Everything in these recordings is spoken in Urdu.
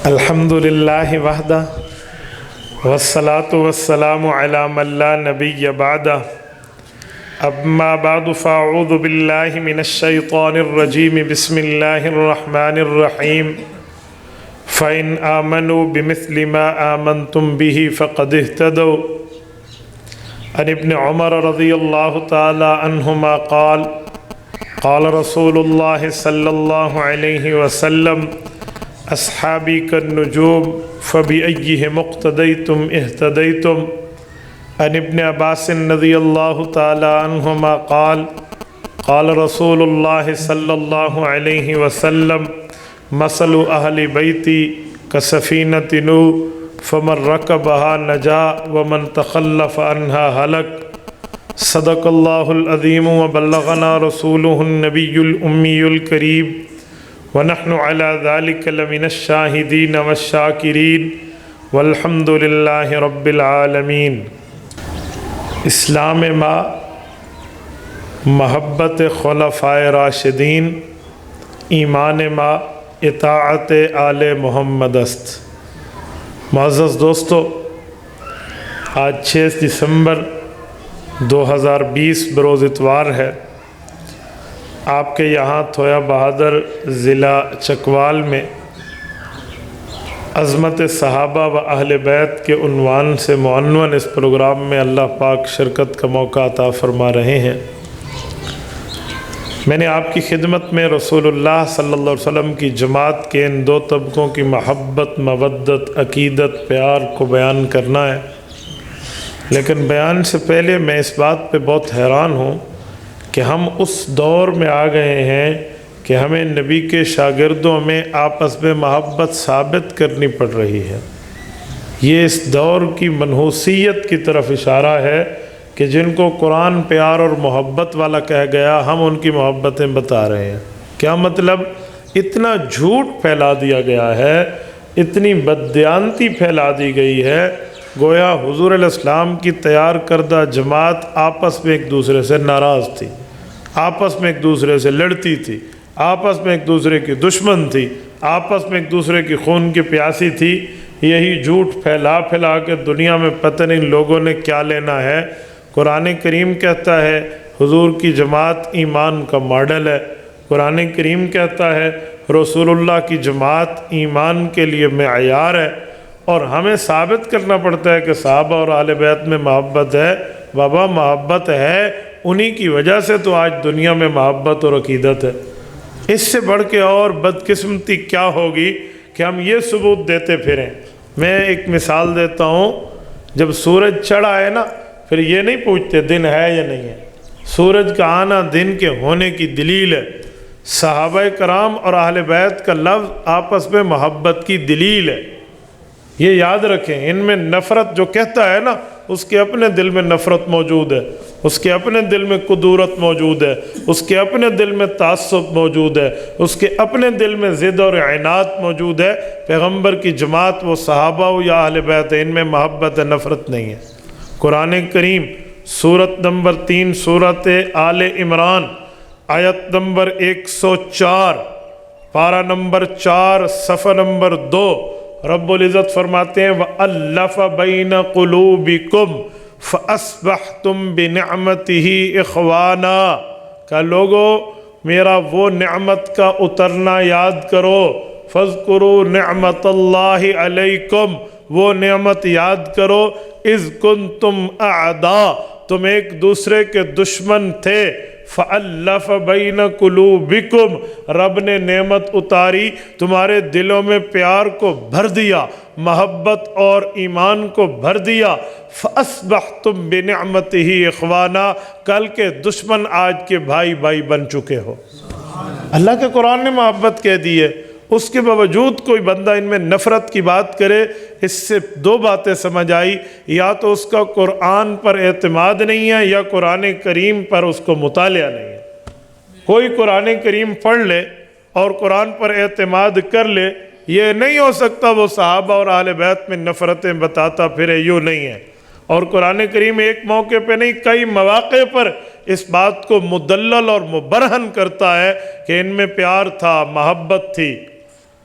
الحمد للہ وحدہ والصلاة والسلام علی من لا نبی بعدہ اما بعد فاعوذ باللہ من الشیطان الرجیم بسم اللہ الرحمن الرحیم فإن آمنوا بمثل ما آمنتم به فقد اهتدوا عن ابن عمر رضی اللہ تعالی عنہما قال قال رسول اللہ صلی اللہ علیہ وسلم اصحابی کالنجوم فبأیہم اقتدیتم اہتدیتم عن ابن عباس رضی اللہ تعالی عنہما قال قال رسول اللہ صلی اللہ علیہ وسلم مثل اہل بیتی کسفینۃ نوح فمن رکبہا نجا ومن تخلف عنہا ہلک صدق اللہ العظیم وبلغنا رسولہ النبی الأمی الکریم ونحن على ذلك لمن الشاہدین والشاکرین والحمد للہ رب العالمین۔ اسلام ما محبت خلفائے راشدین، ایمان ما اطاعت آل محمد است۔ معزز دوستو، آج 6 دسمبر 2020 بروز اتوار ہے۔ آپ کے یہاں تھویا بہادر ضلع چکوال میں عظمت صحابہ و اہل بیت کے عنوان سے معنون اس پروگرام میں اللہ پاک شرکت کا موقع عطا فرما رہے ہیں۔ میں نے آپ کی خدمت میں رسول اللہ صلی اللہ علیہ وسلم کی جماعت کے ان دو طبقوں کی محبت، مودت، عقیدت، پیار کو بیان کرنا ہے، لیکن بیان سے پہلے میں اس بات پہ بہت حیران ہوں کہ ہم اس دور میں آ گئے ہیں کہ ہمیں نبی کے شاگردوں میں آپس میں محبت ثابت کرنی پڑ رہی ہے۔ یہ اس دور کی منحوسیت کی طرف اشارہ ہے کہ جن کو قرآن پیار اور محبت والا کہہ گیا، ہم ان کی محبتیں بتا رہے ہیں۔ کیا مطلب؟ اتنا جھوٹ پھیلا دیا گیا ہے، اتنی بددیانتی پھیلا دی گئی ہے، گویا حضور علیہ السلام کی تیار کردہ جماعت آپس میں ایک دوسرے سے ناراض تھی، آپس میں ایک دوسرے سے لڑتی تھی، آپس میں ایک دوسرے کی دشمن تھی، آپس میں ایک دوسرے کی خون کی پیاسی تھی۔ یہی جھوٹ پھیلا پھیلا کے دنیا میں پتہ نہیں لوگوں نے کیا لینا ہے۔ قرآن کریم کہتا ہے حضور کی جماعت ایمان کا ماڈل ہے۔ قرآن کریم کہتا ہے رسول اللہ کی جماعت ایمان کے لیے معیار ہے، اور ہمیں ثابت کرنا پڑتا ہے کہ صحابہ اور اہل بیت میں محبت ہے۔ بابا محبت ہے، انہی کی وجہ سے تو آج دنیا میں محبت اور عقیدت ہے۔ اس سے بڑھ کے اور بدقسمتی کیا ہوگی کہ ہم یہ ثبوت دیتے پھریں۔ میں ایک مثال دیتا ہوں، جب سورج چڑھا ہے نا، پھر یہ نہیں پوچھتے دن ہے یا نہیں ہے۔ سورج کا آنا دن کے ہونے کی دلیل ہے۔ صحابہ کرام اور اہل بیت کا لفظ آپس میں محبت کی دلیل ہے۔ یہ یاد رکھیں، ان میں نفرت جو کہتا ہے نا، اس کے اپنے دل میں نفرت موجود ہے، اس کے اپنے دل میں کدورت موجود ہے، اس کے اپنے دل میں تعصب موجود ہے، اس کے اپنے دل میں ضد اور عناد موجود ہے۔ پیغمبر کی جماعت وہ صحابہ ہو یا اہل بیت ہے، ان میں محبت ہے، نفرت نہیں ہے۔ قرآن کریم سورت نمبر 3 سورت آل عمران آیت نمبر 104 پارہ نمبر 4 صفحہ نمبر 2، رب العزت فرماتے ہیں وَأَلَّفَ بَيْنَ قُلُوبِكُمْ فَأَصْبَحْتُمْ بِنِعْمَتِهِ إِخْوَانًا۔ کہ لوگو میرا وہ نعمت کا اترنا یاد کرو، فَاذْكُرُوا نِعْمَةَ اللَّهِ عَلَيْكُمْ، وہ نعمت یاد کرو اِذْ كُنْتُمْ أَعْدَاء، تم ایک دوسرے کے دشمن تھے، فَأَلَّفَ بَيْنَ قُلُوبِكُمْ، رب نے نعمت اتاری، تمہارے دلوں میں پیار کو بھر دیا، محبت اور ایمان کو بھر دیا، فَأَصْبَحْتُمْ بِنِعْمَتِهِ إِخْوَانًا، کل کے دشمن آج کے بھائی بھائی بن چکے ہو۔ اللہ کے قرآن نے محبت کہہ دی ہے، اس کے باوجود کوئی بندہ ان میں نفرت کی بات کرے۔ اس سے دو باتیں سمجھ آئی، یا تو اس کا قرآن پر اعتماد نہیں ہے، یا قرآن کریم پر اس کو مطالعہ نہیں ہے۔ کوئی قرآن کریم پڑھ لے اور قرآن پر اعتماد کر لے، یہ نہیں ہو سکتا وہ صحابہ اور اہل بیت میں نفرتیں بتاتا پھرے، یوں نہیں ہے۔ اور قرآن کریم ایک موقع پہ نہیں، کئی مواقع پر اس بات کو مدلل اور مبرہن کرتا ہے کہ ان میں پیار تھا، محبت تھی۔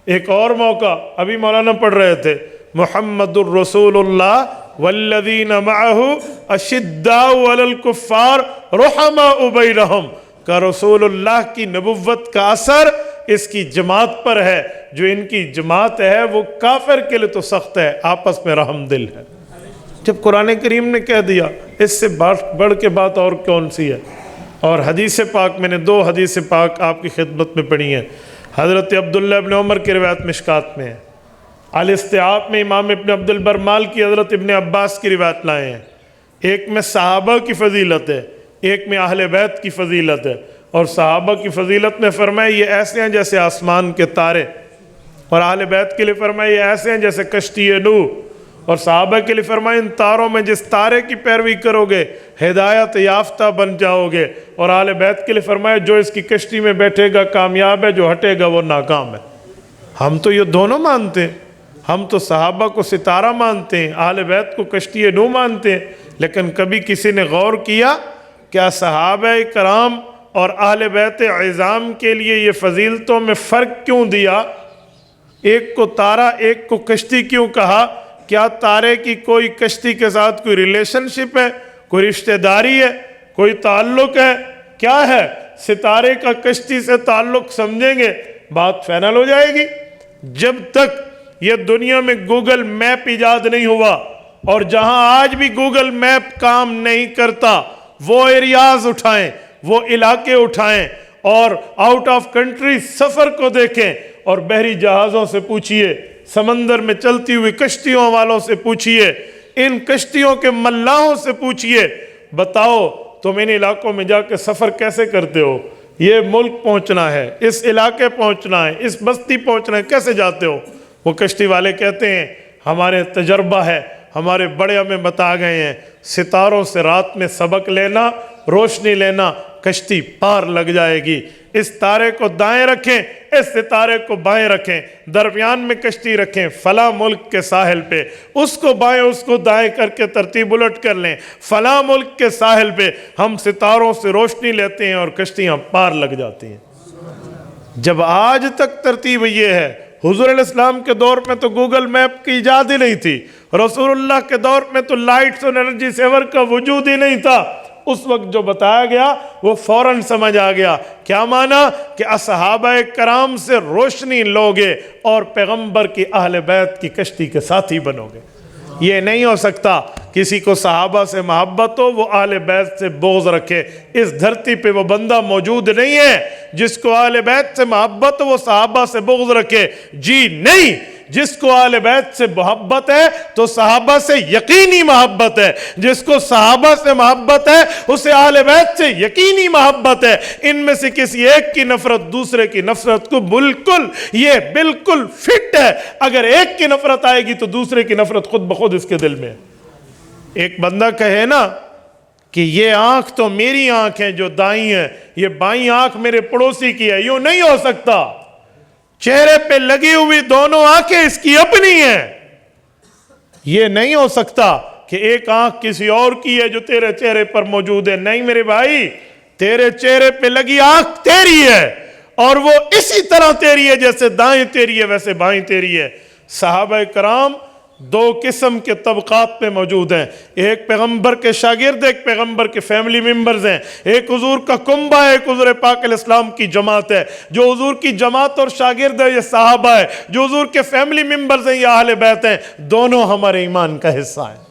ایک اور موقع ابھی مولانا پڑھ رہے تھے، محمد الرسول اللہ والذین معہ اشداء علی الکفار رحماء بینہم، کا رسول اللہ کی نبوت کا اثر اس کی جماعت پر ہے، جو ان کی جماعت ہے وہ کافر کے لیے تو سخت ہے، آپس میں رحم دل ہے۔ جب قرآن کریم نے کہہ دیا، اس سے بڑھ کے بات اور کون سی ہے؟ اور حدیث پاک، میں نے 2 حدیث پاک آپ کی خدمت میں پڑھی ہیں، حضرت عبداللہ ابن عمر کی روایت مشکات میں ہے، الاستیعاب میں امام ابن عبد البر مالکی حضرت ابن عباس کی روایت لائے ہیں۔ ایک میں صحابہ کی فضیلت ہے، ایک میں اہل بیت کی فضیلت ہے، اور صحابہ کی فضیلت میں فرمایا یہ ایسے ہیں جیسے آسمان کے تارے، اور اہل بیت کے لیے فرمایا یہ ایسے ہیں جیسے کشتی نوح، اور صحابہ کے لیے فرمایا ان تاروں میں جس تارے کی پیروی کرو گے ہدایت یافتہ بن جاؤ گے، اور اہل بیت کے لیے فرمایا جو اس کی کشتی میں بیٹھے گا کامیاب ہے، جو ہٹے گا وہ ناکام ہے۔ ہم تو یہ دونوں مانتے ہیں، ہم تو صحابہ کو ستارہ مانتے ہیں، اہل بیت کو کشتی نوح مانتے ہیں، لیکن کبھی کسی نے غور کیا کیا صحابہ کرام اور اہل بیت عظام کے لیے یہ فضیلتوں میں فرق کیوں دیا؟ ایک کو تارا ایک کو کشتی کیوں کہا؟ کیا تارے کی کوئی کشتی کے ساتھ کوئی ریلیشن شپ ہے، کوئی رشتہ داری ہے، کوئی تعلق ہے؟ کیا ہے؟ ستارے کا کشتی سے تعلق سمجھیں گے بات فائنل ہو جائے گی۔ جب تک یہ دنیا میں گوگل میپ ایجاد نہیں ہوا، اور جہاں آج بھی گوگل میپ کام نہیں کرتا، وہ ایریاز اٹھائیں، وہ علاقے اٹھائیں، اور آؤٹ آف کنٹری سفر کو دیکھیں، اور بحری جہازوں سے پوچھئے، سمندر میں چلتی ہوئی کشتیوں والوں سے پوچھئے، ان کشتیوں کے ملاحوں سے پوچھئے، بتاؤ تم ان علاقوں میں جا کے سفر کیسے کرتے ہو؟ یہ ملک پہنچنا ہے، اس علاقے پہنچنا ہے، اس بستی پہنچنا ہے، کیسے جاتے ہو؟ وہ کشتی والے کہتے ہیں ہمارے تجربہ ہے، ہمارے بڑے ہمیں بتا گئے ہیں، ستاروں سے رات میں سبق لینا، روشنی لینا، کشتی پار لگ جائے گی۔ اس تارے کو دائیں رکھیں، اس ستارے کو بائیں رکھیں، درمیان میں کشتی رکھیں فلاں ملک کے ساحل پہ، اس کو بائیں اس کو دائیں کر کے ترتیب الٹ کر لیں، فلاں ملک کے ساحل پہ ہم ستاروں سے روشنی لیتے ہیں اور کشتیاں پار لگ جاتی ہیں۔ جب آج تک ترتیب یہ ہے، حضور علیہ السلام کے دور میں تو گوگل میپ کی ایجاد ہی نہیں تھی، رسول اللہ کے دور میں تو لائٹس اور انرجی سیور کا وجود ہی نہیں تھا، اس وقت جو بتایا گیا وہ فوراً سمجھ آ گیا۔ کیا معنی؟ کہ اصحابہ کرام سے روشنی لوگے اور پیغمبر کی اہل بیت کی کشتی کے ساتھی بنو گے۔ یہ نہیں ہو سکتا کسی کو صحابہ سے محبت ہو وہ اہل بیت سے بغض رکھے، اس دھرتی پہ وہ بندہ موجود نہیں ہے جس کو اہل بیت سے محبت ہو وہ صحابہ سے بغض رکھے، جی نہیں۔ جس کو اہل بیت سے محبت ہے تو صحابہ سے یقینی محبت ہے، جس کو صحابہ سے محبت ہے اسے اہل بیت سے یقینی محبت ہے۔ ان میں سے کسی ایک کی نفرت دوسرے کی نفرت کو یہ بالکل فٹ ہے، اگر ایک کی نفرت آئے گی تو دوسرے کی نفرت خود بخود اس کے دل میں ہے۔ ایک بندہ کہے نا کہ یہ آنکھ تو میری آنکھ ہے جو دائیں ہے، یہ بائیں آنکھ میرے پڑوسی کی ہے، یوں نہیں ہو سکتا۔ چہرے پہ لگی ہوئی دونوں آنکھیں اس کی اپنی ہیں، یہ نہیں ہو سکتا کہ ایک آنکھ کسی اور کی ہے جو تیرے چہرے پر موجود ہے۔ نہیں میرے بھائی، تیرے چہرے پہ لگی آنکھ تیری ہے، اور وہ اسی طرح تیری ہے جیسے دائیں تیری ہے ویسے بائیں تیری ہے۔ صحابہ کرام 2 قسم کے طبقات میں موجود ہیں، ایک پیغمبر کے شاگرد، ایک پیغمبر کے فیملی ممبرز ہیں، ایک حضور کا کنبہ ہے، ایک حضور پاک علیہ السلام کی جماعت ہے۔ جو حضور کی جماعت اور شاگرد ہے یہ صحابہ ہے، جو حضور کے فیملی ممبرز ہیں یہ اہل بیت ہیں، دونوں ہمارے ایمان کا حصہ ہیں۔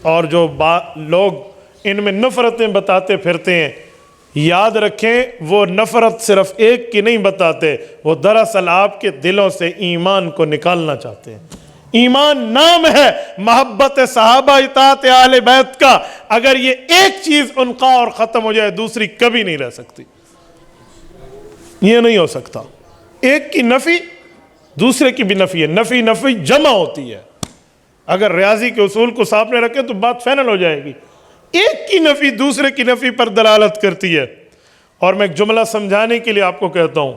اور جو لوگ ان میں نفرتیں بتاتے پھرتے ہیں، یاد رکھیں وہ نفرت صرف ایک کی نہیں بتاتے، وہ دراصل آپ کے دلوں سے ایمان کو نکالنا چاہتے ہیں۔ ایمان نام ہے محبت صحابہ اطاعت اہل بیت کا، اگر یہ ایک چیز انقا اور ختم ہو جائے دوسری کبھی نہیں رہ سکتی، یہ نہیں ہو سکتا۔ ایک کی نفی دوسرے کی بھی نفی ہے، نفی جمع ہوتی ہے۔ اگر ریاضی کے اصول کو سامنے رکھیں تو بات فائنل ہو جائے گی، ایک کی نفی دوسرے کی نفی پر دلالت کرتی ہے۔ اور میں ایک جملہ سمجھانے کے لیے آپ کو کہتا ہوں،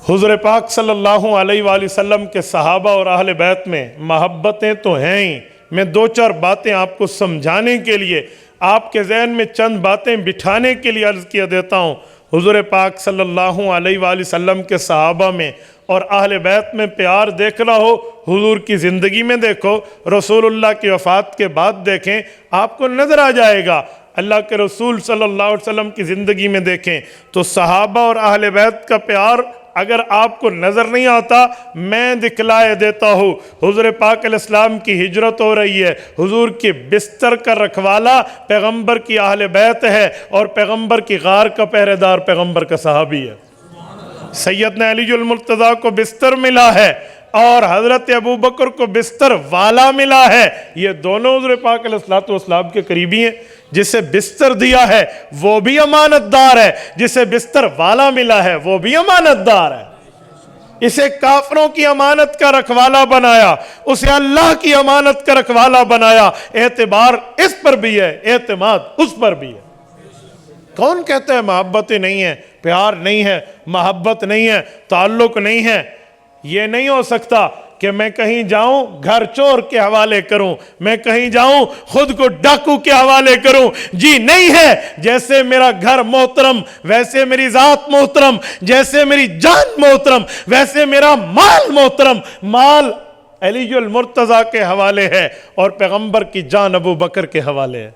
حضور پاک صلی اللہ علیہ وآلہ وسلم کے صحابہ اور اہل بیت میں محبتیں تو ہیں ہی، میں 2-4 باتیں آپ کو سمجھانے کے لیے، آپ کے ذہن میں چند باتیں بٹھانے کے لیے عرض کیا دیتا ہوں۔ حضور پاک صلی اللہ علیہ وآلہ وسلم کے صحابہ میں اور اہل بیت میں پیار دیکھنا ہو حضور کی زندگی میں دیکھو، رسول اللہ کی وفات کے بعد دیکھیں، آپ کو نظر آ جائے گا۔ اللہ کے رسول صلی اللہ علیہ وسلم کی زندگی میں دیکھیں تو صحابہ اور اہل بیت کا پیار اگر آپ کو نظر نہیں آتا، میں دکھلائے دیتا ہوں۔ حضور پاک علیہ السلام کی ہجرت ہو رہی ہے، حضور کے بستر کا رکھوالا پیغمبر کی اہل بیت ہے، اور پیغمبر کی غار کا پہرے دار پیغمبر کا صحابی ہے۔ سیدنا علی المرتضیٰ کو بستر ملا ہے اور حضرت ابو بکر کو بستر والا ملا ہے۔ یہ دونوں حضور پاک علیہ السلام کے قریبی ہیں۔ جسے بستر دیا ہے وہ بھی امانت دار ہے، جسے بستر والا ملا ہے وہ بھی امانت دار ہے۔ اسے کافروں کی امانت کا رکھوالا بنایا، اسے اللہ کی امانت کا رکھوالا بنایا۔ اعتبار اس پر بھی ہے، اعتماد اس پر بھی ہے۔ کون کہتا ہے محبت نہیں ہے، پیار نہیں ہے، محبت نہیں ہے، تعلق نہیں ہے؟ یہ نہیں ہو سکتا کہ میں کہیں جاؤں گھر چور کے حوالے کروں، میں کہیں جاؤں خود کو ڈاکو کے حوالے کروں۔ جی نہیں ہے، جیسے میرا گھر محترم ویسے میری ذات محترم، جیسے میری جان محترم ویسے میرا مال محترم۔ مال علی المرتضیٰ کے حوالے ہے اور پیغمبر کی جان ابو بکر کے حوالے ہے۔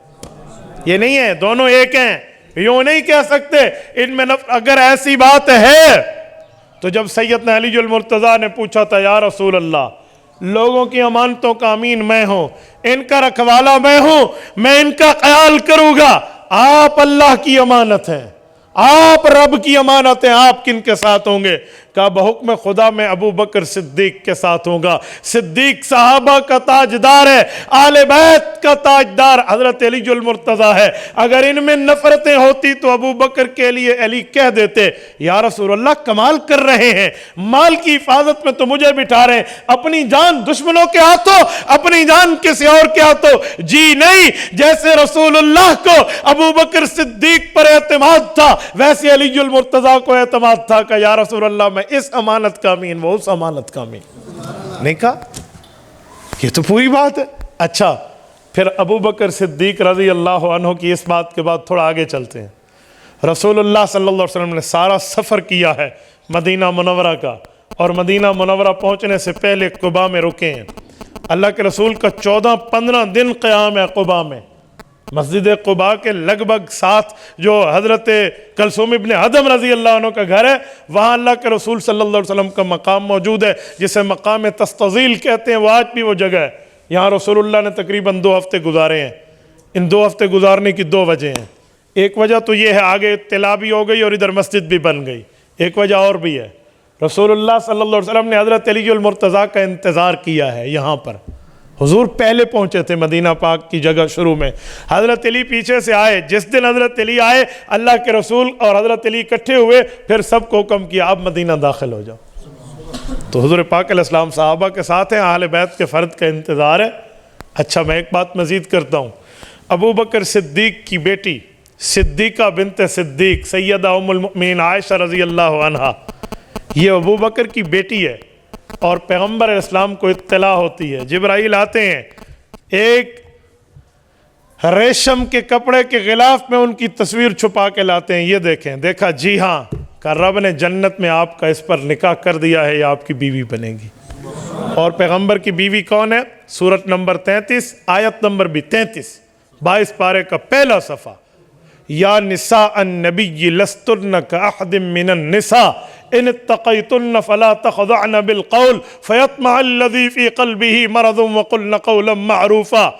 یہ نہیں ہے، دونوں ایک ہیں، یوں نہیں کہہ سکتے ان میں اگر ایسی بات ہے تو جب سیدنا علی المرتضیٰ نے پوچھا تھا یا رسول اللہ، لوگوں کی امانتوں کا امین میں ہوں، ان کا رکھوالا میں ہوں، میں ان کا خیال کروں گا، آپ اللہ کی امانت ہیں، آپ رب کی امانت ہیں، آپ کن کے ساتھ ہوں گے؟ کہا بحکم خدا میں ابو بکر صدیق کے ساتھ ہوں گا۔ صدیق صحابہ کا تاجدار ہے، آل بیت کا تاجدار حضرت علی المرتضیٰ ہے۔ اگر ان میں نفرتیں ہوتی تو ابو بکر کے لیے علی کہہ دیتے یا رسول اللہ کمال کر رہے ہیں، مال کی حفاظت میں تو مجھے بٹھا رہے ہیں، اپنی جان دشمنوں کے ہاتھوں، اپنی جان کسی اور کے ہاتھوں۔ جی نہیں، جیسے رسول اللہ کو ابو بکر صدیق پر اعتماد تھا ویسے علی المرتضیٰ کو اعتماد تھا کہ یا رسول اللہ میں اس امانت کا امین، وہ اس امانت کا امین۔ نہیں کہا؟ یہ تو پوری بات ہے۔ اچھا، پھر ابو بکر صدیق رضی اللہ عنہ کی اس بات کے بعد تھوڑا آگے چلتے ہیں۔ رسول اللہ صلی اللہ علیہ وسلم نے سارا سفر کیا ہے مدینہ منورہ کا، اور مدینہ منورہ پہنچنے سے پہلے قباء میں رکے ہیں۔ اللہ کے رسول کا 14-15 دن قیام ہے قباء میں۔ مسجد قباء کے لگ بھگ ساتھ جو حضرت کلثوم ابن ادم رضی اللہ عنہ کا گھر ہے، وہاں اللہ کے رسول صلی اللہ علیہ وسلم کا مقام موجود ہے، جسے مقام تستظیل کہتے ہیں۔ وہ آج بھی وہ جگہ ہے، یہاں رسول اللہ نے تقریباً 2 ہفتے گزارے ہیں۔ ان 2 ہفتے گزارنے کی 2 وجہ ہیں۔ ایک وجہ تو یہ ہے آگے اطلاع بھی ہو گئی اور ادھر مسجد بھی بن گئی۔ ایک وجہ اور بھی ہے، رسول اللہ صلی اللہ علیہ وسلم نے حضرت علی المرتضیٰ کا انتظار کیا ہے یہاں پر۔ حضور پہلے پہنچے تھے مدینہ پاک کی جگہ شروع میں، حضرت علی پیچھے سے آئے۔ جس دن حضرت علی آئے، اللہ کے رسول اور حضرت علی اکٹھے ہوئے، پھر سب کو حکم کیا آپ مدینہ داخل ہو جاؤ۔ تو حضور پاک علیہ السلام صحابہ کے ساتھ ہیں، اہل بیت کے فرد کا انتظار ہے۔ اچھا، میں ایک بات مزید کرتا ہوں۔ ابو بکر صدیق کی بیٹی صدیقہ بنت صدیق سیدہ ام المؤمنین عائشہ رضی اللہ عنہا، یہ ابو بکر کی بیٹی ہے، اور پیغمبر علیہ السلام کو اطلاع ہوتی ہے، جبرائیل آتے ہیں، ایک ریشم کے کپڑے کے غلاف میں ان کی تصویر چھپا کے لاتے ہیں، یہ دیکھیں۔ دیکھا، جی ہاں، کہ رب نے جنت میں آپ کا اس پر نکاح کر دیا ہے، یہ آپ کی بیوی بنے گی۔ اور پیغمبر کی بیوی کون ہے؟ سورت نمبر 33 آیت نمبر بھی 33 22 پارے کا پہلا صفحہ، یا نساء النبی لستن کاحد من النساء ان اتقیتن فلا تخضعن بالقول فیطمع الذی فی قلبہ مرض وقلن قولا معروفا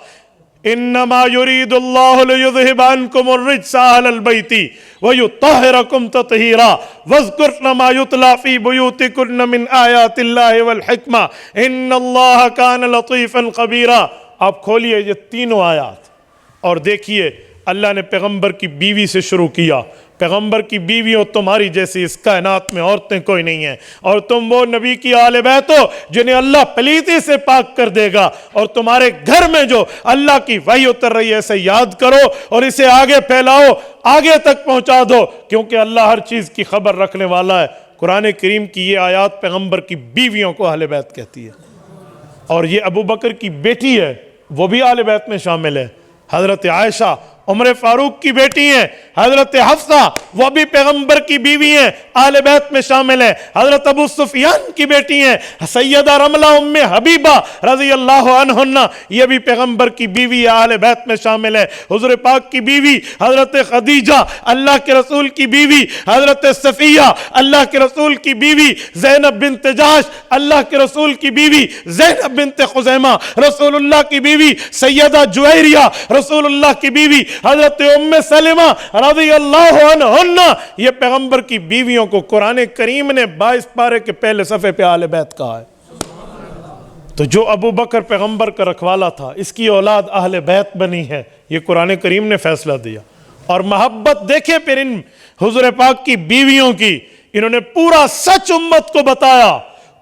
انما يريد الله ليذهب عنكم الرجس اهل البيت ويطهركم تطهيرا واذكرن ما يتلى في بيوتكن من آيات الله والحكمة ان الله كان لطيفا خبيرا۔ آپ کھولیے یہ تینوں آیات اور دیکھیے، اللہ نے پیغمبر کی بیوی سے شروع کیا۔ پیغمبر کی بیوی ہو تمہاری جیسی اس کائنات میں عورتیں کوئی نہیں ہیں، اور تم وہ نبی کی آل بیت ہو جنہیں اللہ پلیتی سے پاک کر دے گا، اور تمہارے گھر میں جو اللہ کی وحی اتر رہی ہے اسے یاد کرو اور اسے آگے پھیلاؤ، آگے تک پہنچا دو، کیونکہ اللہ ہر چیز کی خبر رکھنے والا ہے۔ قرآن کریم کی یہ آیات پیغمبر کی بیویوں کو اہل بیت کہتی ہے، اور یہ ابو بکر کی بیٹی ہے، وہ بھی اہل بیت میں شامل ہے۔ حضرت عائشہ عمر فاروق کی بیٹی ہیں حضرت حفصہ، وہ بھی پیغمبر کی بیوی ہیں، اہل بیت میں شامل ہیں۔ حضرت ابو سفیان کی بیٹی ہیں سیدہ رملہ ام حبیبہ رضی اللہ عنہن، یہ بھی پیغمبر کی بیوی ہے، اہل بیت میں شامل ہے۔ حضور پاک کی بیوی حضرت خدیجہ، اللہ کے رسول کی بیوی حضرت صفیہ، اللہ کے رسول کی بیوی زینب بنت جحش، اللہ کے رسول کی بیوی زینب بنت خزیمہ، رسول اللہ کی بیوی سیدہ جویریہ، رسول اللہ کی بیوی حضرت ام سلمہ رضی اللہ عنہن، یہ پیغمبر کی بیویوں کو قرآن کریم نے 22 پارے کے پہلے صفحے پہ اہل بیت کہا ہے۔ تو جو ابو بکر پیغمبر کا رکھوالا تھا، اس کی اولاد اہل بیت بنی ہے، یہ قرآن کریم نے فیصلہ دیا۔ اور محبت دیکھیں پھر ان حضور پاک کی بیویوں کی، انہوں نے پورا سچ امت کو بتایا۔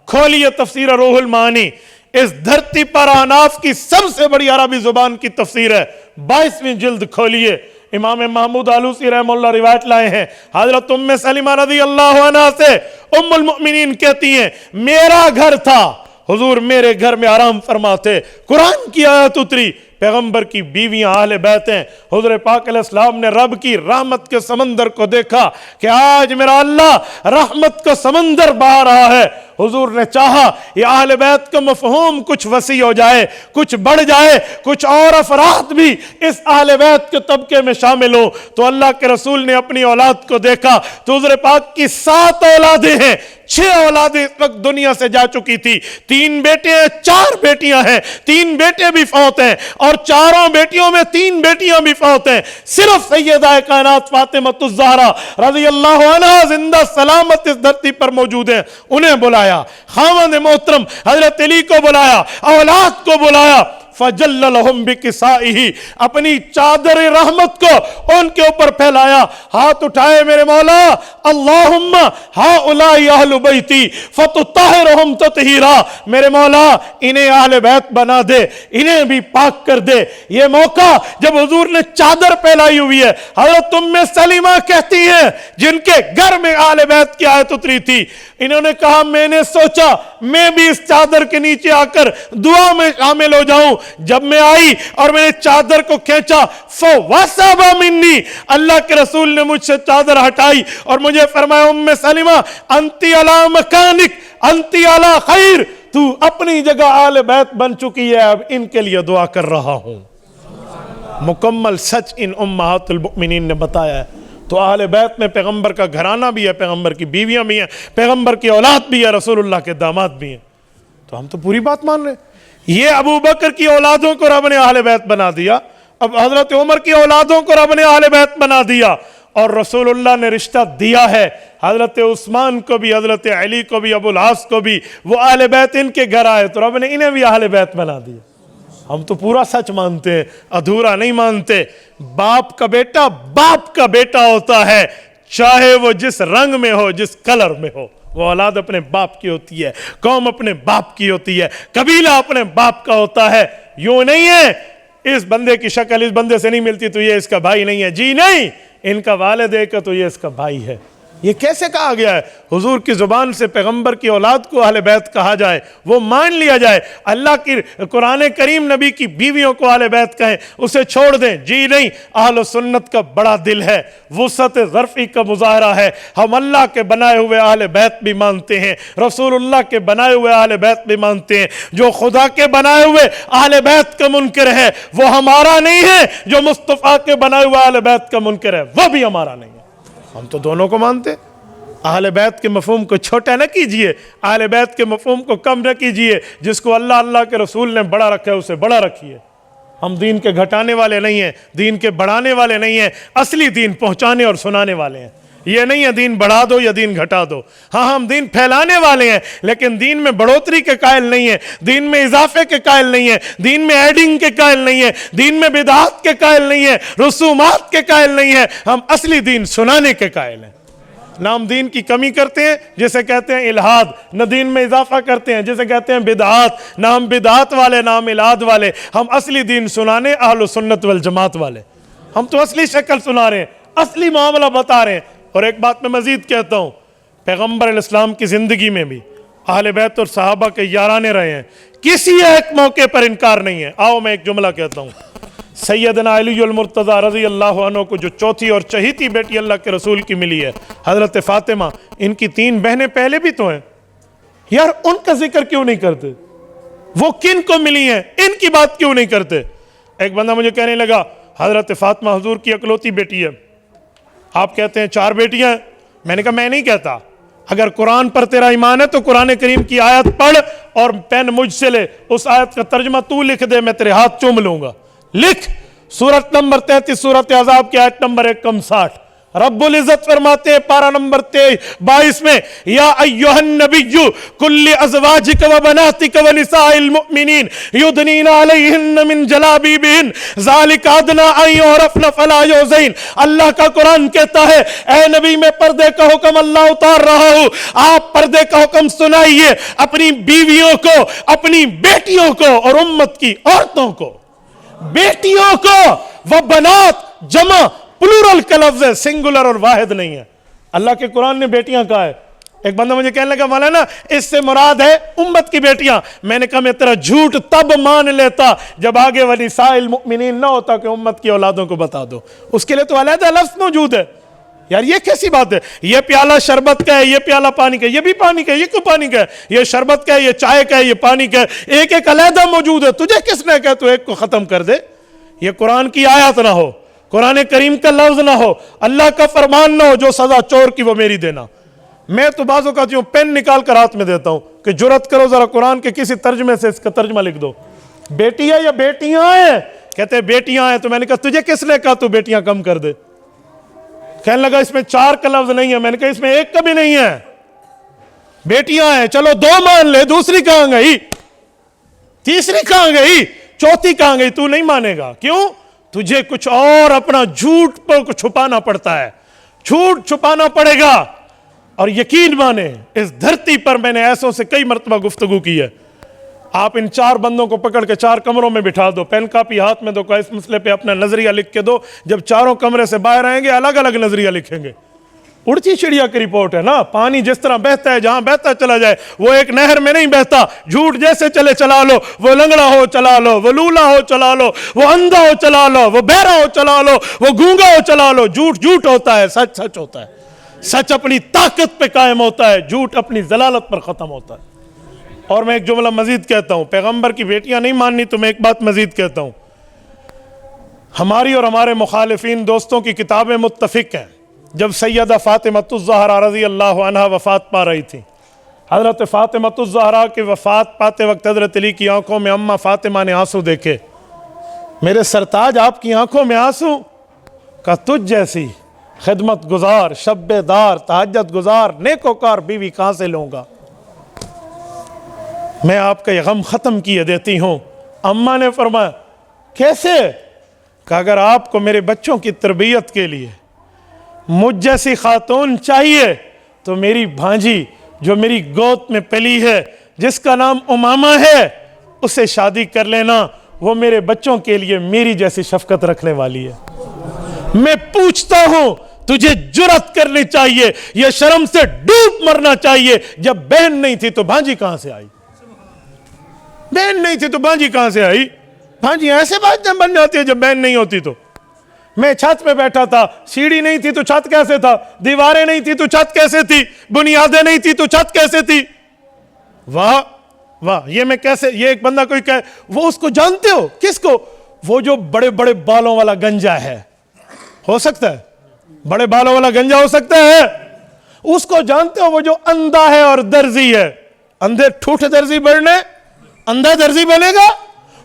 کھولیے تفسیر روح المعانی، اس دھرتی پر احناف کی سب سے بڑی عربی زبان کی تفسیر ہے، 22ویں جلد کھولیے۔ امام محمود آلوسی رحمہ اللہ روایت لائے ہیں، حضرت ام سلمہ رضی اللہ عنہ سے ام المؤمنین کہتی ہیں میرا گھر تھا، حضور میرے گھر میں آرام فرماتے، قرآن کی آیت اتری، پیغمبر کی بیویاں اہل بیت ہیں۔ حضور پاک علیہ السلام نے رب کی رحمت کے سمندر کو دیکھا کہ آج میرا اللہ رحمت کا سمندر بہا رہا ہے۔ حضور نے چاہا یہ اہل بیت کا مفہوم کچھ وسیع ہو جائے، کچھ بڑھ جائے، کچھ اور افراد بھی اس اہل بیت کے طبقے میں شامل ہو۔ تو اللہ کے رسول نے اپنی اولاد کو دیکھا تو حضور پاک کی 7 اولادیں ہیں، 6 اولادیں اس وقت دنیا سے جا چکی تھی، 3 بیٹے ہیں، 4 بیٹیاں ہیں، 3 بیٹے بھی فوت ہیں، اور 4 بیٹیوں میں 3 بیٹیاں بھی فوت ہیں۔ صرف سیدہ کائنات فاطمہ الزہرا رضی اللہ عنہ زندہ سلامت اس دھرتی پر موجود ہیں، انہیں بلایا، خاوند محترم حضرت علی کو بلایا، اولاد کو بلایا، فجل لهم بکسائہ، اپنی چادر رحمت کو ان کے اوپر پھیلایا، ہاتھ اٹھائے میرے مولا، اللہم ہؤلاء اہل بیتی فتطہرہم تطہیرا، میرے مولا انہیں اہل بیت بنا دے، انہیں بھی پاک کر دے۔ یہ موقع جب حضور نے چادر پھیلائی ہوئی ہے، حضرت ام سلمہ کہتی ہیں جن کے گھر میں اہل بیت کی آیت اتری تھی، انہوں نے کہا میں نے سوچا میں بھی اس چادر کے نیچے آ کر دعا میں شامل ہو جاؤں۔ جب میں آئی اور میں نے چادر کو کھینچا، فوسب منی، اللہ کے رسول نے مجھ سے چادر ہٹائی اور مجھے فرمایا ام سلمہ انتی علی مکانک انتی علی خیر، تو اپنی جگہ اہل بیت بن چکی ہے، اب ان کے لیے دعا کر رہا ہوں۔ مکمل سچ ان امہات المؤمنین نے بتایا ہے۔ تو اہل بیت میں پیغمبر کا گھرانہ بھی ہے، پیغمبر کی بیویاں بھی ہیں، پیغمبر کی اولاد بھی ہے، رسول اللہ کے داماد بھی ہیں۔ تو ہم تو پوری بات مان رہے ہیں۔ یہ ابو بکر کی اولادوں کو رب نے اہل بیت بنا دیا، اب حضرت عمر کی اولادوں کو رب نے اہل بیت بنا دیا، اور رسول اللہ نے رشتہ دیا ہے حضرت عثمان کو بھی، حضرت علی کو بھی، ابو العاص کو بھی، وہ اہل بیت ان کے گھر آئے تو رب نے انہیں بھی اہل بیت بنا دیا۔ ہم تو پورا سچ مانتے ہیں، ادھورا نہیں مانتے۔ باپ کا بیٹا باپ کا بیٹا ہوتا ہے، چاہے وہ جس رنگ میں ہو، جس کلر میں ہو۔ وہ اولاد اپنے باپ کی ہوتی ہے، قوم اپنے باپ کی ہوتی ہے، قبیلہ اپنے باپ کا ہوتا ہے۔ یوں نہیں ہے اس بندے کی شکل اس بندے سے نہیں ملتی تو یہ اس کا بھائی نہیں ہے، جی نہیں، ان کا والد ایک ہے تو یہ اس کا بھائی ہے۔ یہ کیسے کہا گیا ہے؟ حضور کی زبان سے پیغمبر کی اولاد کو اہل بیت کہا جائے، وہ مان لیا جائے۔ اللہ کی قرآن کریم نبی کی بیویوں کو اہل بیت کہیں، اسے چھوڑ دیں، جی نہیں۔ اہل سنت کا بڑا دل ہے، وسعت ظرفی کا مظاہرہ ہے۔ ہم اللہ کے بنائے ہوئے اہل بیت بھی مانتے ہیں، رسول اللہ کے بنائے ہوئے اہل بیت بھی مانتے ہیں۔ جو خدا کے بنائے ہوئے اہل بیت کا منکر ہے وہ ہمارا نہیں ہے، جو مصطفیٰ کے بنائے ہوئے اہل بیت کا منکر ہے وہ بھی ہمارا نہیں ہے۔ ہم تو دونوں کو مانتے۔ اہل بیت کے مفہوم کو چھوٹا نہ کیجئے، اہل بیت کے مفہوم کو کم نہ کیجئے۔ جس کو اللہ کے رسول نے بڑا رکھا ہے اسے بڑا رکھیے۔ ہم دین کے گھٹانے والے نہیں ہیں، دین کے بڑھانے والے نہیں ہیں، اصلی دین پہنچانے اور سنانے والے ہیں۔ یہ نہیں ہے دین بڑھا دو یا دین گھٹا دو، ہاں ہم دین پھیلانے والے ہیں، لیکن دین میں بڑھوتری کے قائل نہیں ہیں، دین میں اضافے کے قائل نہیں ہیں، دین میں ایڈنگ کے قائل نہیں ہیں، دین میں بدعات کے قائل نہیں ہیں، رسومات کے قائل نہیں ہیں۔ ہم اصلی دین سنانے کے قائل ہیں۔ نہ ہم دین کی کمی کرتے ہیں جسے کہتے ہیں الہاد، نہ دین میں اضافہ کرتے ہیں جسے کہتے ہیں بدعات، نہ ہم بدعات والے نہ ہم الہاد والے۔ ہم اصلی دین سنانے اہل سنت والجماعت والے۔ ہم تو اصلی شکل سنا رہے ہیں، اصلی معاملہ بتا رہے ہیں۔ اور ایک بات میں مزید کہتا ہوں، پیغمبر علیہ السلام کی زندگی میں بھی اہل بیت اور صحابہ کے یارانے رہے ہیں، کسی ایک موقع پر انکار نہیں ہے۔ آؤ میں ایک جملہ کہتا ہوں، سیدنا علی المرتضیٰ رضی اللہ عنہ کو جو چوتھی اور چہیتی بیٹی اللہ کے رسول کی ملی ہے حضرت فاطمہ، ان کی 3 بہنیں پہلے بھی تو ہیں یار، ان کا ذکر کیوں نہیں کرتے؟ وہ کن کو ملی ہیں ان کی بات کیوں نہیں کرتے؟ ایک بندہ مجھے کہنے لگا حضرت فاطمہ حضور کی اکلوتی بیٹی ہے، آپ کہتے ہیں 4 بیٹیاں ہیں۔ میں نے کہا میں نہیں کہتا، اگر قرآن پر تیرا ایمان ہے تو قرآن کریم کی آیت پڑھ اور پین مجھ سے لے، اس آیت کا ترجمہ تو لکھ دے، میں تیرے ہاتھ چوم لوں گا۔ لکھ سورت نمبر 33 سورت احزاب کی آیت نمبر 160، رب العزت فرماتے ہیں پارہ نمبر 22 میں، یا ایھا النبی کل ازواجک و بناتک و نساء المؤمنین یدنین علیہن من جلابیبہن ذالک ادنی ان یعرفن فلا یؤذین۔ اللہ کا قرآن کہتا ہے اے نبی میں پردے کا حکم اللہ اتار رہا ہوں، آپ پردے کا حکم سنائیے اپنی بیویوں کو، اپنی بیٹیوں کو اور امت کی عورتوں کو۔ بیٹیوں کو، وہ بنات جمع پلورل کا لفظ ہے، سنگولر اور واحد نہیں ہے۔ اللہ کے قرآن نے بیٹیاں کہا ہے۔ ایک بندہ مجھے کہنے لگا مولانا اس سے مراد ہے امت کی بیٹیاں۔ میں نے کہا میں تیرا جھوٹ تب مان لیتا جب آگے ونساء المؤمنین نہ ہوتا کہ امت کی اولادوں کو بتا دو، اس کے لیے تو علیحدہ لفظ موجود ہے۔ یار یہ کیسی بات ہے؟ یہ پیالہ شربت کا ہے، یہ پیالہ پانی کا ہے، یہ بھی پانی کا ہے، یہ کیوں پانی کا ہے؟ یہ شربت کا ہے، یہ چائے کا ہے، یہ پانی کا ہے، ایک ایک علیحدہ موجود ہے۔ تجھے کس نے کہا تو ایک کو ختم کر دے؟ یہ قرآن کی آیت نہ ہو، قرآن کریم کا لفظ نہ ہو، اللہ کا فرمان نہ ہو، جو سزا چور کی وہ میری دینا۔ میں تو بعض اوقات یوں پین نکال کر ہاتھ میں دیتا ہوں کہ جرات کرو ذرا قرآن کے کسی ترجمے سے اس کا ترجمہ لکھ دو، بیٹی ہے یا بیٹیاں ہیں؟ کہتے ہیں بیٹیاں ہیں۔ تو میں نے کہا تجھے کس نے کہا تو بیٹیاں کم کر دے؟ کہنے لگا اس میں 4 کا لفظ نہیں ہے۔ میں نے کہا اس میں 1 کا بھی نہیں ہے، بیٹیاں ہیں۔ چلو 2 مان لے، دوسری کہاں گئی؟ تیسری کہاں گئی؟ چوتھی کہاں گئی؟ تو نہیں مانے گا، کیوں؟ تجھے کچھ اور اپنا جھوٹ پر چھپانا پڑتا ہے، جھوٹ چھپانا پڑے گا۔ اور یقین مانے اس دھرتی پر میں نے ایسوں سے کئی مرتبہ گفتگو کی ہے، آپ ان 4 بندوں کو پکڑ کے 4 کمروں میں بٹھا دو، پین کاپی ہاتھ میں دو، کہ اس مسئلے پہ اپنا نظریہ لکھ کے دو، جب چاروں کمرے سے باہر آئیں گے الگ الگ نظریہ لکھیں گے۔ اڑتی چڑیا کی رپورٹ ہے نا، پانی جس طرح بہتا ہے جہاں بہتا چلا جائے، وہ ایک نہر میں نہیں بہتا۔ جھوٹ جیسے چلے چلا لو، وہ لنگڑا ہو چلا لو، وہ لولا ہو چلا لو، وہ اندھا ہو چلا لو، وہ بہرا ہو چلا لو، وہ گونگا ہو چلا لو۔ جھوٹ جھوٹ ہوتا ہے، سچ سچ ہوتا ہے۔ سچ اپنی طاقت پہ قائم ہوتا ہے، جھوٹ اپنی ضلالت پر ختم ہوتا ہے۔ اور میں ایک جملہ مزید کہتا ہوں، پیغمبر کی بیٹیاں نہیں ماننی تو میں ایک بات مزید کہتا ہوں، ہماری اور ہمارے مخالفین دوستوں کی کتابیں متفق ہیں۔ جب سیدہ فاطمہ الزہرا رضی اللہ عنہا وفات پا رہی تھی، حضرت فاطمہ الزہرا کی وفات پاتے وقت حضرت علی کی آنکھوں میں اماں فاطمہ نے آنسو دیکھے۔ میرے سرتاج آپ کی آنکھوں میں آنسو؟ کہ تجھ جیسی خدمت گزار، شب دار، تہجد گزار، نیکوکار بیوی کہاں سے لوں گا؟ میں آپ کا یہ غم ختم کیے دیتی ہوں۔ اماں نے فرمایا کیسے؟ کہ اگر آپ کو میرے بچوں کی تربیت کے لیے مجھ جیسی خاتون چاہیے تو میری بھانجی جو میری گود میں پلی ہے، جس کا نام امامہ ہے، اسے شادی کر لینا، وہ میرے بچوں کے لیے میری جیسی شفقت رکھنے والی ہے۔ میں پوچھتا ہوں تجھے جرات کرنی چاہیے، یہ شرم سے ڈوب مرنا چاہیے، جب بہن نہیں تھی تو بھانجی کہاں سے آئی؟ بہن نہیں تھی تو بھانجی کہاں سے آئی؟ بھانجی ایسے بات بن جاتی ہے جب بہن نہیں ہوتی تو۔ میں چھت پہ بیٹھا تھا، سیڑھی نہیں تھی تو چھت کیسے تھا؟ دیواریں نہیں تھی تو چھت کیسے تھی؟ بنیادیں نہیں تھی تو چھت کیسے تھی؟ واہ واہ، یہ میں کیسے، یہ ایک بندہ کوئی کہے، وہ اس کو جانتے ہو؟ کس کو؟ وہ جو بڑے بڑے بالوں والا گنجا ہے، ہو سکتا ہے بڑے بالوں والا گنجا ہو سکتا ہے، اس کو جانتے ہو؟ وہ جو اندھا ہے اور درزی ہے، اندھے ٹھوٹے درزی بڑھنے اندھا درزی بنے گا؟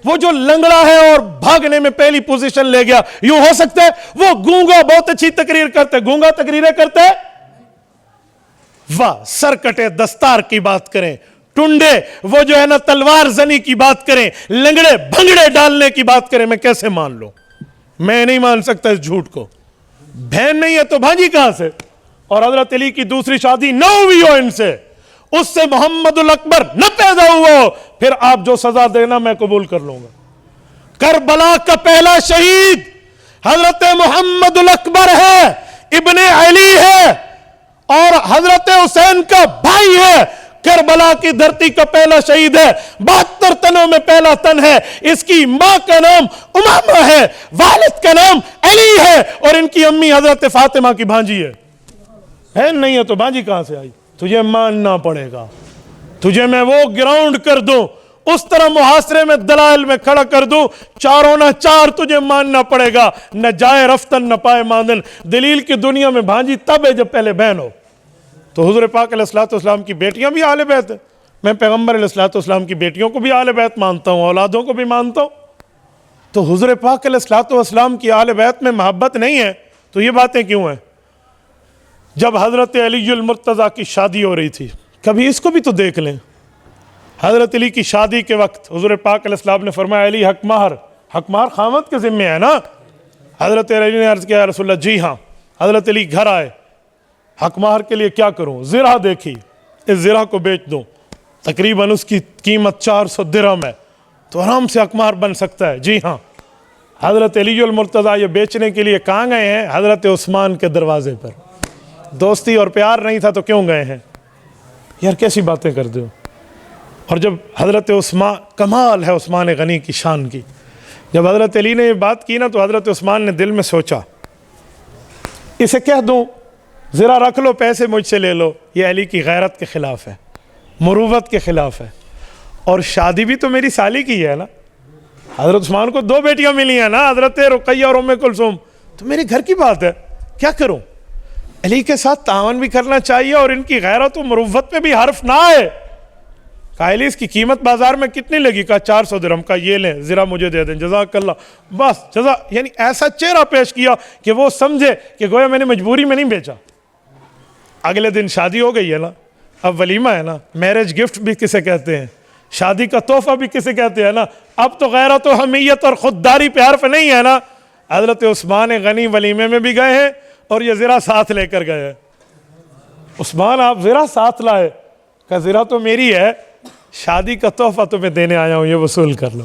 وہ جو لنگڑا ہے اور بھاگنے میں پہلی پوزیشن لے گیا، یوں ہو سکتا ہے؟ وہ گونگا بہت اچھی تقریر کرتے، گونگا تقریریں کرتے، واہ، سر کٹے دستار کی بات کریں، ٹنڈے وہ جو ہے نا تلوار زنی کی بات کریں، لنگڑے بھنگڑے ڈالنے کی بات کریں، میں کیسے مان لوں؟ میں نہیں مان سکتا اس جھوٹ کو۔ بہن نہیں ہے تو بھانجی کہاں سے؟ اور حضرت علی کی دوسری شادی نہ ہوئی ہو ان سے، اس سے محمد الاکبر نہ پیدا ہوا ہو، پھر آپ جو سزا دینا میں قبول کر لوں گا۔ کربلا کا پہلا شہید حضرت محمد الاکبر ہے، ابن علی ہے، اور حضرت حسین کا بھائی ہے۔ کربلا کی دھرتی کا پہلا شہید ہے، 72 تنوں میں پہلا تن ہے، اس کی ماں کا نام امامہ ہے، والد کا نام علی ہے، اور ان کی امی حضرت فاطمہ کی بھانجی ہے نہیں ہے تو بھانجی کہاں سے آئی؟ تجھے ماننا پڑے گا، تجھے میں وہ گراؤنڈ کر دوں، اس طرح محاصرے میں دلائل میں کھڑا کر دوں، چاروں نہ چار تجھے ماننا پڑے گا، نہ جائے رفتن نہ پائے ماندن۔ دلیل کی دنیا میں بھانجی تب ہے جب پہلے بہن ہو۔ تو حضور پاک علیہ السلام کی بیٹیاں بھی اہل بیت ہیں، میں پیغمبر علیہ السلام کی بیٹیوں کو بھی اہل بیت مانتا ہوں، اولادوں کو بھی مانتا ہوں۔ تو حضور پاک علیہ السلام کی اہل بیت میں محبت نہیں ہے تو یہ باتیں کیوں ہیں؟ جب حضرت علی المرتضیٰ کی شادی ہو رہی تھی، کبھی اس کو بھی تو دیکھ لیں، حضرت علی کی شادی کے وقت حضور پاک علیہ السلام نے فرمایا علی حق مہر خامد کے ذمہ ہے نا؟ حضرت علی نے عرض کیا یا رسول اللہ جی ہاں۔ حضرت علی گھر آئے، حق مہر کے لیے کیا کروں؟ زرہ دیکھی، اس زرہ کو بیچ دوں، تقریباً اس کی قیمت 400 درہم ہے، تو آرام سے حق مہر بن سکتا ہے۔ جی ہاں۔ حضرت علی المرتضیٰ یہ بیچنے کے لیے کہاں گئے ہیں؟ حضرت عثمان کے دروازے پر۔ دوستی اور پیار نہیں تھا تو کیوں گئے ہیں؟ یار کیسی باتیں کر دو۔ اور جب حضرت عثمان، کمال ہے عثمان غنی کی شان کی، جب حضرت علی نے یہ بات کی نا تو حضرت عثمان نے دل میں سوچا اسے کہہ دوں ذرا رکھ لو، پیسے مجھ سے لے لو، یہ علی کی غیرت کے خلاف ہے، مروت کے خلاف ہے، اور شادی بھی تو میری سالی کی ہے نا۔ حضرت عثمان کو 2 بیٹیاں ملی ہیں نا، حضرت رقیہ اور ام کلثوم، تو میرے گھر کی بات ہے، کیا کروں؟ علی کے ساتھ تعاون بھی کرنا چاہیے اور ان کی غیرت و مروت پہ بھی حرف نہ آئے۔ کہا علی اس کی قیمت بازار میں کتنی لگی؟ کہا 400 درہم۔ کا یہ لیں ذرا مجھے دے دیں، جزاک اللہ، بس یعنی ایسا چہرہ پیش کیا کہ وہ سمجھے کہ گویا میں نے مجبوری میں نہیں بیچا۔ اگلے دن شادی ہو گئی ہے نا، اب ولیمہ ہے نا، میرج گفٹ بھی کسے کہتے ہیں، شادی کا تحفہ بھی کسے کہتے ہیں نا، اب تو غیرت و حمیت اور خودداری پہ حرف نہیں ہے نا۔ حضرت عثمان غنی ولیمے میں بھی گئے ہیں اور یہ زرہ ساتھ لے کر گئے ہیں۔ عثمان آپ زرہ ساتھ لائے، کہ زرہ تو میری ہے، شادی کا تحفہ تمہیں دینے آیا ہوں، یہ وصول کر لو۔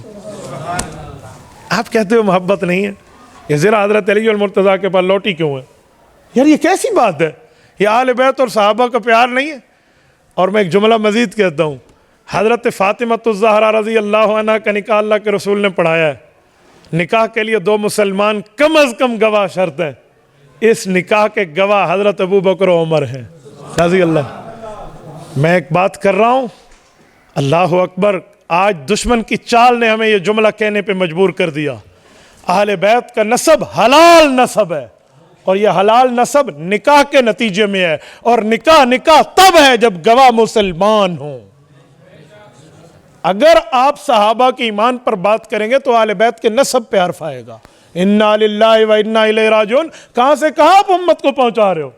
آپ کہتے ہو محبت نہیں ہے، یہ زرہ حضرت علی المرتضیٰ کے پاس لوٹی کیوں ہے؟ یار یہ کیسی بات ہے؟ یہ اہل بیت اور صحابہ کا پیار نہیں ہے؟ اور میں ایک جملہ مزید کہتا ہوں، حضرت فاطمہ الزہرا رضی اللہ عنہ کا نکاح اللہ کے رسول نے پڑھایا ہے۔ نکاح کے لیے 2 مسلمان کم از کم گواہ شرط ہے، اس نکاح کے گواہ حضرت ابو بکر و عمر ہیں رضی اللہ۔ میں ایک بات کر رہا ہوں، اللہ اکبر، آج دشمن کی چال نے ہمیں یہ جملہ کہنے پہ مجبور کر دیا۔ اہل بیت کا نسب حلال نسب ہے، اور یہ حلال نسب نکاح کے نتیجے میں ہے، اور نکاح تب ہے جب گواہ مسلمان ہوں۔ اگر آپ صحابہ کے ایمان پر بات کریں گے تو اہل بیت کے نسب پہ حرف آئے گا۔ انا للہ و انا الیہ راجعون، کہاں سے کہاں آپ امت کو پہنچا رہے ہو؟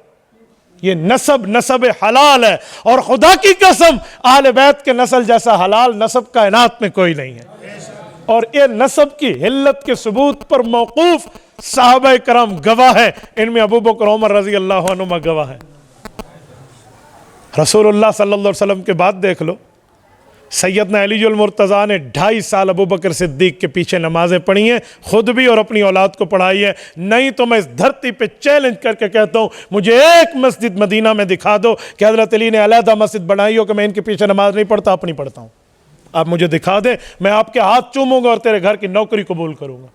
یہ نسب حلال ہے، اور خدا کی قسم اہل بیت کے نسل جیسا حلال نسب کائنات میں کوئی نہیں ہے۔ اور یہ نسب کی حلت کے ثبوت پر موقوف صحابہ کرام گواہ ہیں، ان میں ابو بکر عمر رضی اللہ عنہما گواہ ہیں۔ رسول اللہ صلی اللہ علیہ وسلم کے بعد دیکھ لو، سیدنا علی المرتضیٰ نے 2.5 سال ابو بکر صدیق کے پیچھے نمازیں پڑھی ہیں، خود بھی اور اپنی اولاد کو پڑھائی ہے۔ نہیں تو میں اس دھرتی پہ چیلنج کر کے کہتا ہوں، مجھے ایک مسجد مدینہ میں دکھا دو کہ حضرت علی نے علیحدہ مسجد بنائی ہو کہ میں ان کے پیچھے نماز نہیں پڑھتا، اپنی پڑھتا ہوں۔ آپ مجھے دکھا دیں، میں آپ کے ہاتھ چوموں گا اور تیرے گھر کی نوکری قبول کروں گا۔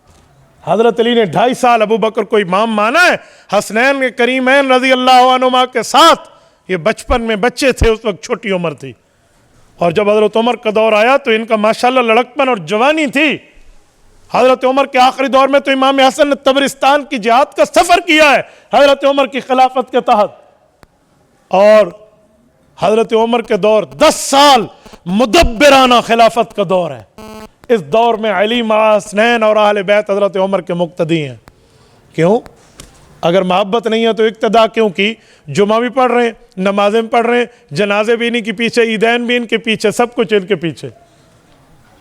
حضرت علی نے 2.5 سال ابو بکر کو امام مانا ہے، حسنین کے کریمین رضی اللہ عنہما کے ساتھ۔ یہ بچپن میں بچے تھے، اس وقت چھوٹی عمر تھی، اور جب حضرت عمر کا دور آیا تو ان کا ماشاءاللہ لڑکپن اور جوانی تھی۔ حضرت عمر کے آخری دور میں تو امام حسن نے تبرستان کی جہاد کا سفر کیا ہے حضرت عمر کی خلافت کے تحت، اور حضرت عمر کے دور 10 سال مدبرانہ خلافت کا دور ہے۔ اس دور میں علی مع حسنین اور اہل بیت حضرت عمر کے مقتدی ہیں۔ کیوں؟ اگر محبت نہیں ہے تو اقتداء کیوں کی؟ جمعہ بھی پڑھ رہے ہیں، نمازیں پڑھ رہے ہیں، جنازے بھی ان کے پیچھے، عیدین بھی ان کے پیچھے، سب کچھ ان کے پیچھے۔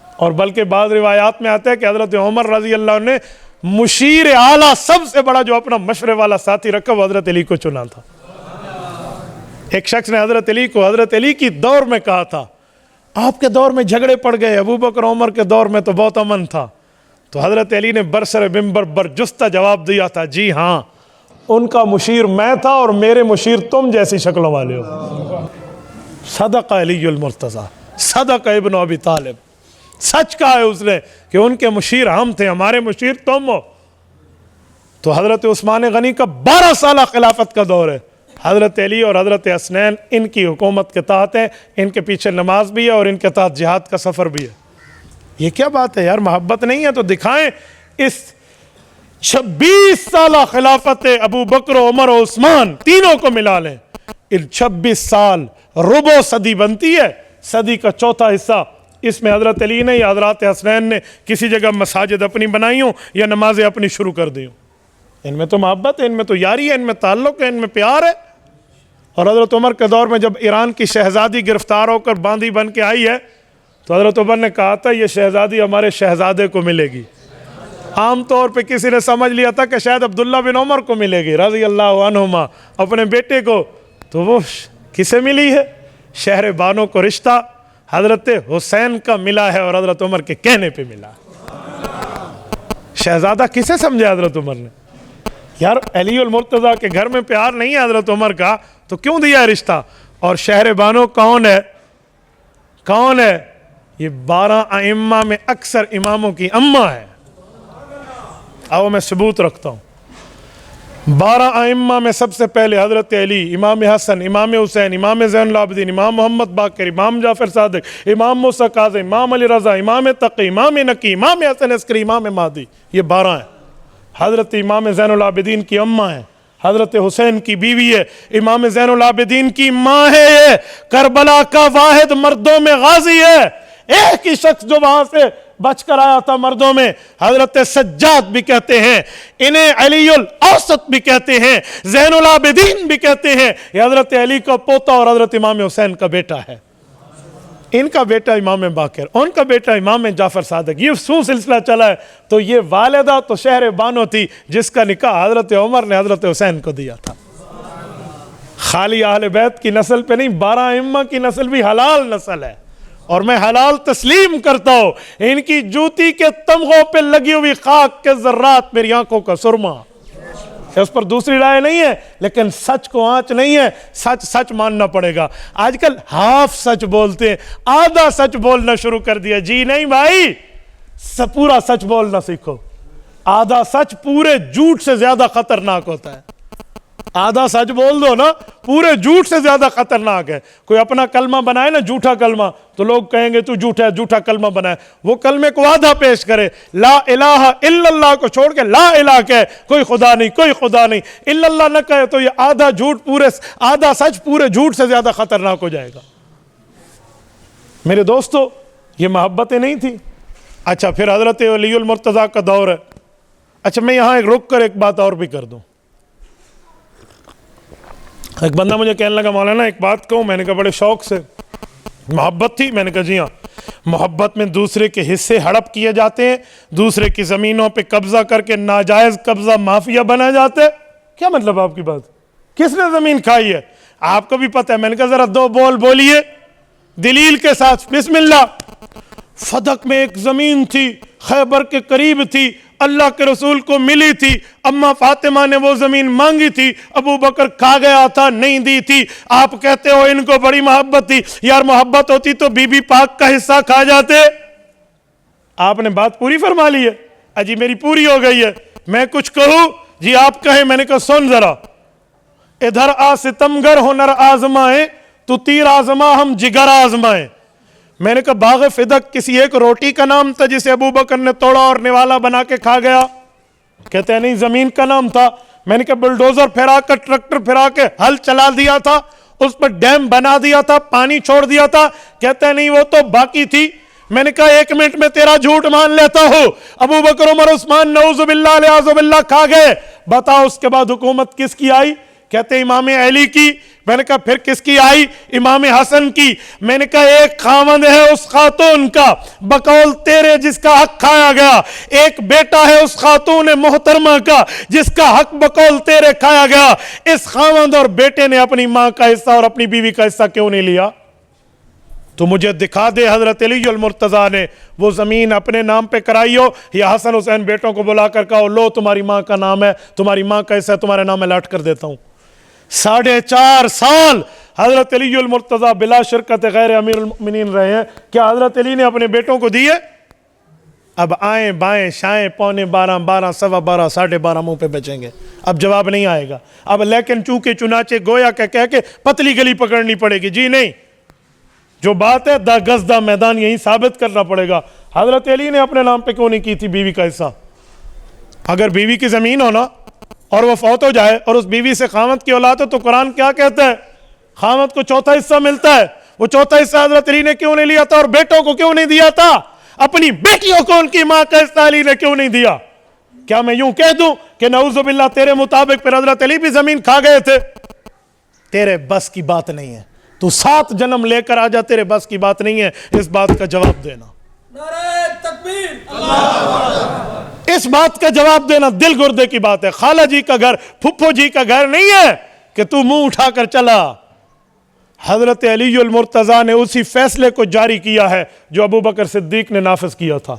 اور بلکہ بعض روایات میں آتا ہے کہ حضرت عمر رضی اللہ عنہ نے مشیر اعلیٰ، سب سے بڑا جو اپنا مشورے والا ساتھی رکھا، وہ حضرت علی کو چنا تھا۔ ایک شخص نے حضرت علی کو حضرت علی کی دور میں کہا تھا، آپ کے دور میں جھگڑے پڑ گئے، ابو بکر عمر کے دور میں تو بہت امن تھا۔ تو حضرت علی نے برسر منبر برجستہ جواب دیا تھا، جی ہاں، ان کا مشیر میں تھا اور میرے مشیر تم جیسی شکلوں والے ہو۔ صدق علی المرتضیٰ، صدق ابن ابی طالب، سچ کہا ہے اس نے کہ ان کے مشیر ہم تھے، ہمارے مشیر تم ہو۔ تو حضرت عثمان غنی کا 12 سالہ خلافت کا دور ہے، حضرت علی اور حضرت حسنین ان کی حکومت کے تحت ہیں، ان کے پیچھے نماز بھی ہے اور ان کے تحت جہاد کا سفر بھی ہے۔ یہ کیا بات ہے یار، محبت نہیں ہے تو دکھائیں۔ اس 26 سالہ خلافت ابو بکر و عمر و عثمان تینوں کو ملا لیں، 26 سال ربع صدی بنتی ہے، صدی کا چوتھا حصہ اس میں حضرت علی نے یا حضرت حسنین نے کسی جگہ مساجد اپنی بنائی ہوں یا نمازیں اپنی شروع کر دی ہوں۔ ان میں تو محبت ہے، ان میں تو یاری ہے، ان میں تعلق ہے، ان میں پیار ہے۔ اور حضرت عمر کے دور میں جب ایران کی شہزادی گرفتار ہو کر باندھی بن کے آئی ہے تو حضرت عمر نے کہا تھا یہ شہزادی ہمارے شہزادے کو ملے گی۔ عام طور پہ کسی نے سمجھ لیا تھا کہ شاید عبداللہ بن عمر کو ملے گی رضی اللہ عنہما، اپنے بیٹے کو، تو وہ کسے ملی ہے؟ شہر بانو کو رشتہ حضرت حسین کا ملا ہے اور حضرت عمر کے کہنے پہ ملا۔ شہزادہ کسے سمجھے حضرت عمر نے؟ یار علی المرتضیٰ کے گھر میں پیار نہیں ہے حضرت عمر کا تو کیوں دیا ہے رشتہ؟ اور شہر بانو کون ہے؟ کون ہے؟ یہ 12 ائمہ میں اکثر اماموں کی اماں ہے۔ آؤ میں ثبوت رکھتا ہوں۔ 12 ائمہ میں سب سے پہلے حضرت علی، امام حسن، امام حسین، امام زین العابدین، امام محمد باقر، امام جعفر صادق، امام موسیٰ کاظم، امام علی رضا، امام تقی، امام نقی، امام حسن عسکری، امام مہدی، یہ 12 ہیں۔ حضرت امام زین العابدین کی اماں ہیں، حضرت حسین کی بیوی ہے، امام زین العابدین کی ماں ہے، یہ کربلا کا واحد مردوں میں غازی ہے، ایک ہی شخص جو وہاں سے بچ کر آیا تھا مردوں میں، حضرت سجاد بھی کہتے ہیں، انہیں علی الاوسط بھی کہتے ہیں، زین العابدین بھی کہتے ہیں۔ یہ حضرت علی کا پوتا اور حضرت امام حسین کا بیٹا ہے، ان کا بیٹا امام باقر، ان کا بیٹا امام جعفر صادق، یہ سو سلسلہ چلا ہے۔ تو یہ والدہ تو شہر بانو تھی جس کا نکاح حضرت عمر نے حضرت حسین کو دیا تھا۔ خالی اہل بیت کی نسل پہ نہیں، 12 ائمہ کی نسل بھی حلال نسل ہے، اور میں حلال تسلیم کرتا ہوں۔ ان کی جوتی کے تمغوں پہ لگی ہوئی خاک کے ذرات میری آنکھوں کا سرما، اس پر دوسری رائے نہیں ہے، لیکن سچ کو آنچ نہیں ہے، سچ سچ ماننا پڑے گا۔ آج کل ہاف سچ بولتے ہیں، آدھا سچ بولنا شروع کر دیا۔ جی نہیں بھائی، پورا سچ بولنا سیکھو۔ آدھا سچ پورے جھوٹ سے زیادہ خطرناک ہوتا ہے۔ آدھا سچ بول دو نا، پورے جھوٹ سے زیادہ خطرناک ہے۔ کوئی اپنا کلمہ بنائے نا جھوٹا کلمہ تو لوگ کہیں گے تو جھوٹا کلمہ بنائے، وہ کلمے کو آدھا پیش کرے، لا الہ الا اللہ کو چھوڑ کے لا الہ کہے، کوئی خدا نہیں، کوئی خدا نہیں، الا اللہ نہ کہے، تو یہ آدھا سچ پورے جھوٹ سے زیادہ خطرناک ہو جائے گا۔ میرے دوستو، یہ محبتیں نہیں تھی۔ اچھا پھر حضرت علی المرتضیٰ کا دور ہے۔ اچھا میں یہاں رک کر ایک بات اور بھی کر دوں۔ ایک بندہ مجھے کہنے لگا مولانا ایک بات کہوں، میں نے کہا بڑے شوق سے۔ محبت تھی؟ میں نے کہا جی ہاں۔ محبت میں دوسرے کے حصے ہڑپ کیے جاتے ہیں، دوسرے کی زمینوں پہ قبضہ کر کے ناجائز قبضہ مافیا بنا جاتے ہیں۔ کیا مطلب آپ کی بات؟ کس نے زمین کھائی ہے؟ آپ کو بھی پتہ ہے۔ میں نے کہا ذرا 2 بول بولیے دلیل کے ساتھ، بسم اللہ۔ فدق میں ایک زمین تھی، خیبر کے قریب تھی، اللہ کے رسول کو ملی تھی، اماں فاطمہ نے وہ زمین مانگی تھی، ابو بکر کھا گیا تھا، نہیں دی تھی۔ آپ کہتے ہو ان کو بڑی محبت تھی، یار محبت ہوتی تو بی بی پاک کا حصہ کھا جاتے۔ آپ نے بات پوری فرما لی ہے؟ اجی میری پوری ہو گئی ہے، میں کچھ کہوں؟ جی آپ کہیں۔ میں نے کہا سن ذرا، ادھر آ ستمگر ہنر آزمائیں تو تیر آزما ہم جگر آزمائیں۔ میں نے کہا باغ فدق کسی ایک روٹی کا نام تھا جسے ابو بکر نے توڑا اور نوالا بنا کے کھا گیا؟ کہتے ہیں نہیں، زمین کا نام تھا۔ میں نے کہا بلڈوزر پھرا کر، ٹریکٹر پھرا کے ہل چلا دیا تھا، اس پر ڈیم بنا دیا تھا، پانی چھوڑ دیا تھا؟ کہتے ہیں نہیں، وہ تو باقی تھی۔ میں نے کہا 1 منٹ میں تیرا جھوٹ مان لیتا ہوں، ابو بکر عمر عثمان نعوذ باللہ علیہ باللہ کھا گئے، بتاؤ اس کے بعد حکومت کس کی آئی؟ کہتے امام علی کی۔ میں نے کہا پھر کس کی آئی؟ امام حسن کی۔ میں نے کہا ایک خاوند ہے اس خاتون کا بقول تیرے جس کا حق کھایا گیا، ایک بیٹا ہے اس خاتون محترمہ کا جس کا حق بقول تیرے کھایا گیا۔ اس خاوند اور بیٹے نے اپنی ماں کا حصہ اور اپنی بیوی کا حصہ کیوں نہیں لیا؟ تو مجھے دکھا دے حضرت علی المرتضیٰ نے وہ زمین اپنے نام پہ کرائی ہو، یا حسن حسین بیٹوں کو بلا کر کہو لو تمہاری ماں کا نام ہے، تمہاری ماں کا حصہ تمہارے نام میں لاٹ کر دیتا ہوں۔ 4.5 سال حضرت علی المرتضیٰ بلا شرکت غیر امیر المؤمنین رہے ہیں، کیا حضرت علی نے اپنے بیٹوں کو دیے؟ اب آئیں بائیں شائیں 11:45 12 سوا 12 12:30 منہ پہ بچیں گے، اب جواب نہیں آئے گا اب، لیکن چونکہ چنانچہ گویا کہہ کے پتلی گلی پکڑنی پڑے گی، جی نہیں، جو بات ہے دا گز دا میدان یہی ثابت کرنا پڑے گا۔ حضرت علی نے اپنے نام پہ کیوں نہیں کی تھی بیوی کا حصہ؟ اگر بیوی کی زمین ہونا اور وہ فوت ہو جائے اور اس بیوی سے خامد کی اولاد ہو تو قرآن کیا کہتا ہے؟ خامد کو چوتھا حصہ ملتا ہے، وہ چوتھا حصہ حضرت علی نے کیوں نہیں لیا تھا اور بیٹوں کو کیوں نہیں دیا تھا؟ اپنی بیٹیوں کو ان کی ماں کا حصہ علی نے کیوں نہیں دیا؟ کیا میں یوں کہہ دوں کہ نعوذ باللہ تیرے مطابق پھر حضرت علی بھی زمین کھا گئے تھے؟ تیرے بس کی بات نہیں ہے، تو 7 جنم لے کر آ جا، تیرے بس کی بات نہیں ہے اس بات کا جواب دینا۔ نعرہ تکبیر، اللہ اس بات کا جواب دینا دل گردے کی بات ہے۔ خالہ جی کا گھر، پھپھو جی کا گھر نہیں ہے کہ تو منہ اٹھا کر چلا۔ حضرت علی المرتضیٰ نے اسی فیصلے کو جاری کیا ہے جو ابو بکر صدیق نے نافذ کیا تھا۔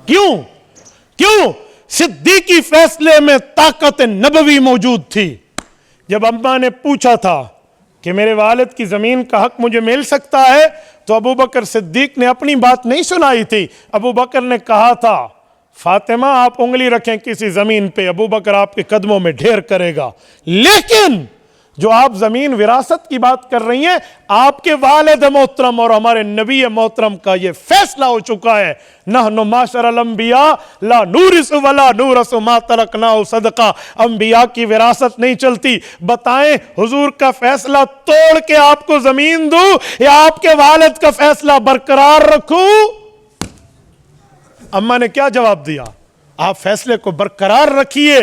کیوں؟ صدیقی فیصلے میں طاقت نبوی موجود تھی۔ جب اماں نے پوچھا تھا کہ میرے والد کی زمین کا حق مجھے مل سکتا ہے تو ابو بکر صدیق نے اپنی بات نہیں سنائی تھی۔ ابو بکر نے کہا تھا فاطمہ آپ انگلی رکھیں کسی زمین پہ، ابو بکر آپ کے قدموں میں ڈھیر کرے گا، لیکن جو آپ زمین وراثت کی بات کر رہی ہیں، آپ کے والد محترم اور ہمارے نبی محترم کا یہ فیصلہ ہو چکا ہے، نحن معاشر الانبیاء لا نورث ولا نورث ما ترکناہ صدقہ، انبیاء کی وراثت نہیں چلتی۔ بتائیں حضور کا فیصلہ توڑ کے آپ کو زمین دوں یا آپ کے والد کا فیصلہ برقرار رکھوں؟ اماں نے کیا جواب دیا؟ آپ فیصلے کو برقرار رکھیے۔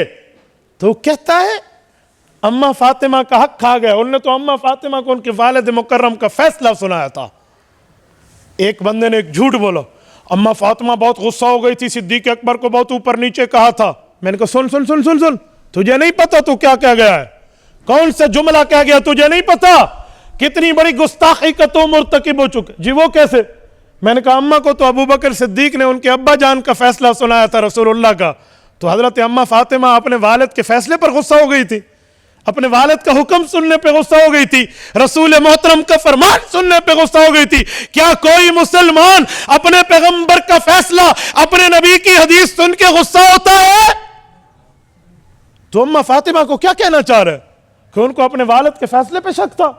تو کہتا ہے اماں فاطمہ کا حق کھا گئے۔ انہوں نے تو اماں فاطمہ کو ان کے والد مکرم کا فیصلہ سنایا تھا۔ ایک بندے نے ایک جھوٹ بولا، اماں فاطمہ بہت غصہ ہو گئی تھی، صدیق اکبر کو بہت اوپر نیچے کہا تھا۔ میں نے کہا سن سن سن سن سن، تجھے نہیں پتا تو کیا کہہ گیا ہے؟ کون سے جملہ کہہ گیا تجھے نہیں پتا؟ کتنی بڑی گستاخی کا تو مرتکب ہو چکے۔ جی وہ کیسے؟ میں نے کہا اماں کو تو ابو بکر صدیق نے ان کے ابا جان کا فیصلہ سنایا تھا رسول اللہ کا، تو حضرت اماں فاطمہ اپنے والد کے فیصلے پر غصہ ہو گئی تھی، اپنے والد کا حکم سننے پہ غصہ ہو گئی تھی، رسول محترم کا فرمان سننے پہ غصہ ہو گئی تھی۔ کیا کوئی مسلمان اپنے پیغمبر کا فیصلہ، اپنے نبی کی حدیث سن کے غصہ ہوتا ہے؟ تو اماں فاطمہ کو کیا کہنا چاہ رہے کہ ان کو اپنے والد کے فیصلے پہ شک تھا؟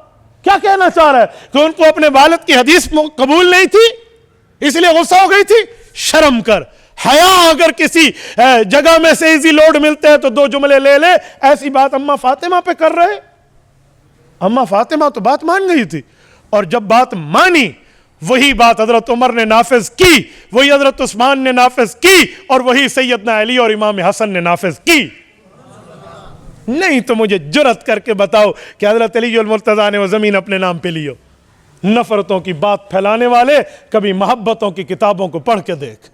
کیا کہنا چاہ رہا ہے کہ ان کو اپنے والد کی حدیث قبول نہیں تھی اس لیے غصہ ہو گئی تھی؟ شرم کر، حیا اگر کسی جگہ میں سے ایزی لوڈ ملتے ہیں تو 2 جملے لے لے، ایسی بات اماں فاطمہ پہ کر رہے۔ اماں فاطمہ تو بات مان گئی تھی، اور جب بات مانی وہی بات حضرت عمر نے نافذ کی، وہی حضرت عثمان نے نافذ کی، اور وہی سیدنا علی اور امام حسن نے نافذ کی۔ نہیں تو مجھے جرت کر کے بتاؤ کہ حضرت علی المرتضیٰ نے وہ زمین اپنے نام پہ لی ہو؟ نفرتوں کی بات پھیلانے والے کبھی محبتوں کی کتابوں کو پڑھ کے دیکھ،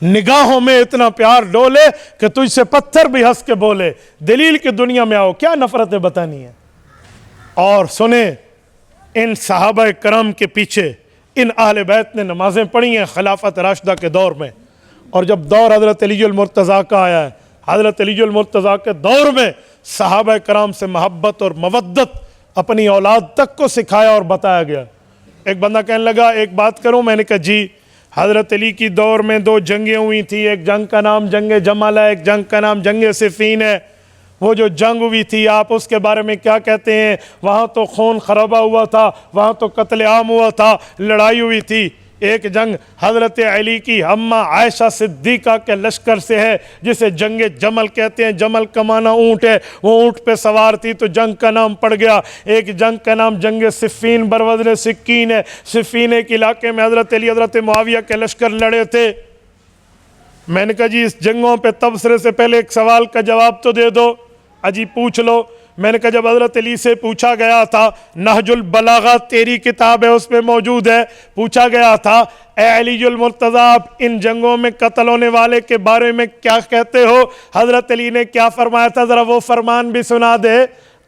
نگاہوں میں اتنا پیار ڈولے کہ تجھ سے پتھر بھی ہنس کے بولے۔ دلیل کی دنیا میں آؤ، کیا نفرتیں بتانی ہیں؟ اور سنیں، ان صحابہ کرام کے پیچھے ان اہل بیت نے نمازیں پڑھی ہیں خلافت راشدہ کے دور میں، اور جب دور حضرت علی المرتضیٰ کا آیا ہے، حضرت علی المرتضیٰ کے دور میں صحابہ کرام سے محبت اور مودت اپنی اولاد تک کو سکھایا اور بتایا گیا۔ ایک بندہ کہنے لگا ایک بات کروں؟ میں نے کہا جی۔ حضرت علی کی دور میں 2 جنگیں ہوئی تھی، ایک جنگ کا نام جنگ جمل ہے، ایک جنگ کا نام جنگ صفین ہے۔ وہ جو جنگ ہوئی تھی آپ اس کے بارے میں کیا کہتے ہیں؟ وہاں تو خون خرابہ ہوا تھا، وہاں تو قتل عام ہوا تھا، لڑائی ہوئی تھی۔ ایک جنگ حضرت علی کی اماں عائشہ صدیقہ کے لشکر سے ہے جسے جنگ جمل کہتے ہیں، جمل کا معنی اونٹ ہے، وہ اونٹ پہ سوار تھی تو جنگ کا نام پڑ گیا۔ ایک جنگ کا نام جنگ صفین بروزن سکین ہے، صفین ایک علاقے میں حضرت علی حضرت معاویہ کے لشکر لڑے تھے۔ میں نے کہا جی اس جنگوں پہ تبصرے سے پہلے ایک سوال کا جواب تو دے دو۔ اجی پوچھ لو۔ میں نے کہا جب حضرت علی سے پوچھا گیا تھا، نہج البلاغہ تیری کتاب ہے اس میں موجود ہے، پوچھا گیا تھا اے علی المرتضیٰ آپ ان جنگوں میں قتل ہونے والے کے بارے میں کیا کہتے ہو؟ حضرت علی نے کیا فرمایا تھا؟ ذرا وہ فرمان بھی سنا دے،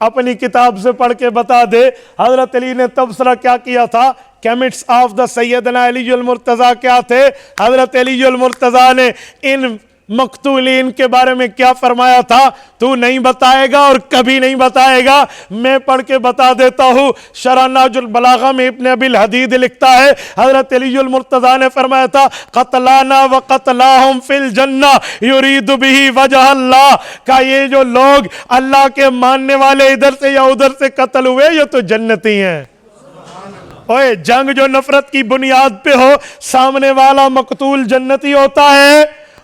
اپنی کتاب سے پڑھ کے بتا دے۔ حضرت علی نے تبصرہ کیا کیا تھا؟ کیمٹس آف دا سیدنا علی المرتضیٰ کیا تھے؟ حضرت علی المرتضیٰ نے ان مقتولین کے بارے میں کیا فرمایا تھا تو نہیں بتائے گا اور کبھی نہیں بتائے گا، میں پڑھ کے بتا دیتا ہوں۔ شرح نہج البلاغہ میں ابن ابی الحدید لکھتا ہے حضرت علی المرتضیٰ نے فرمایا تھا قتلانا و قتلاہم فی الجنہ یرید بہ وجہ اللہ، کہ یہ جو لوگ اللہ کے ماننے والے ادھر سے یا ادھر سے قتل ہوئے یہ تو جنتی ہیں۔ اوے جنگ جو نفرت کی بنیاد پہ ہو سامنے والا مقتول جنتی ہوتا ہے،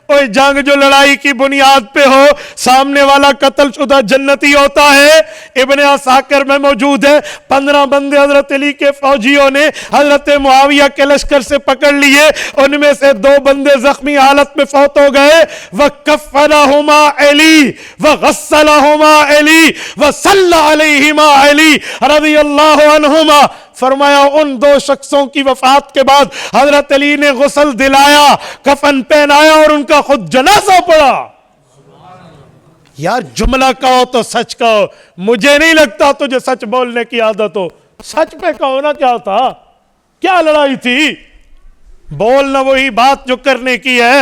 اوے جنگ جو لڑائی کی بنیاد پہ ہو سامنے والا قتل شدہ جنتی ہوتا ہے۔ ابن عساکر میں موجود ہے 15 بندے حضرت علی کے فوجیوں نے حضرت معاویہ کے لشکر سے پکڑ لیے، ان میں سے 2 بندے زخمی حالت میں فوت ہو گئے۔ وَكَفَّنَهُمَا عَلِي وَغَسَّلَهُمَا عَلِي وَصَلَّى عَلَيْهِمَا عَلِي رضی اللہ عنہما، فرمایا ان 2 شخصوں کی وفات کے بعد حضرت علی نے غسل دلایا، کفن پہنایا اور ان کا خود جنازہ پڑا۔ یار جملہ کہو تو سچ کہو، مجھے نہیں لگتا تجھے سچ بولنے کی عادت ہو، سچ پہ کہو نا کیا تھا، کیا لڑائی تھی، بولنا وہی بات جو کرنے کی ہے۔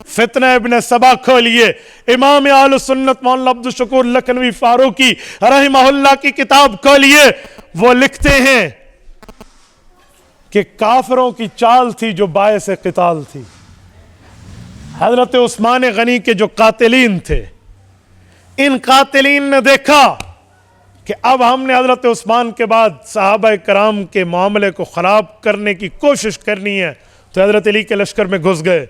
فتنہ ابن سبا کھولیے، امام اہل سنت مولانا عبدالشکور لکھنوی فاروقی رحمہ اللہ کی کتاب کھولیے، وہ لکھتے ہیں کہ کافروں کی چال تھی جو باعث قتال تھی۔ حضرت عثمان غنی کے جو قاتلین تھے، ان قاتلین نے دیکھا کہ اب ہم نے حضرت عثمان کے بعد صحابہ کرام کے معاملے کو خراب کرنے کی کوشش کرنی ہے، تو حضرت علی کے لشکر میں گھس گئے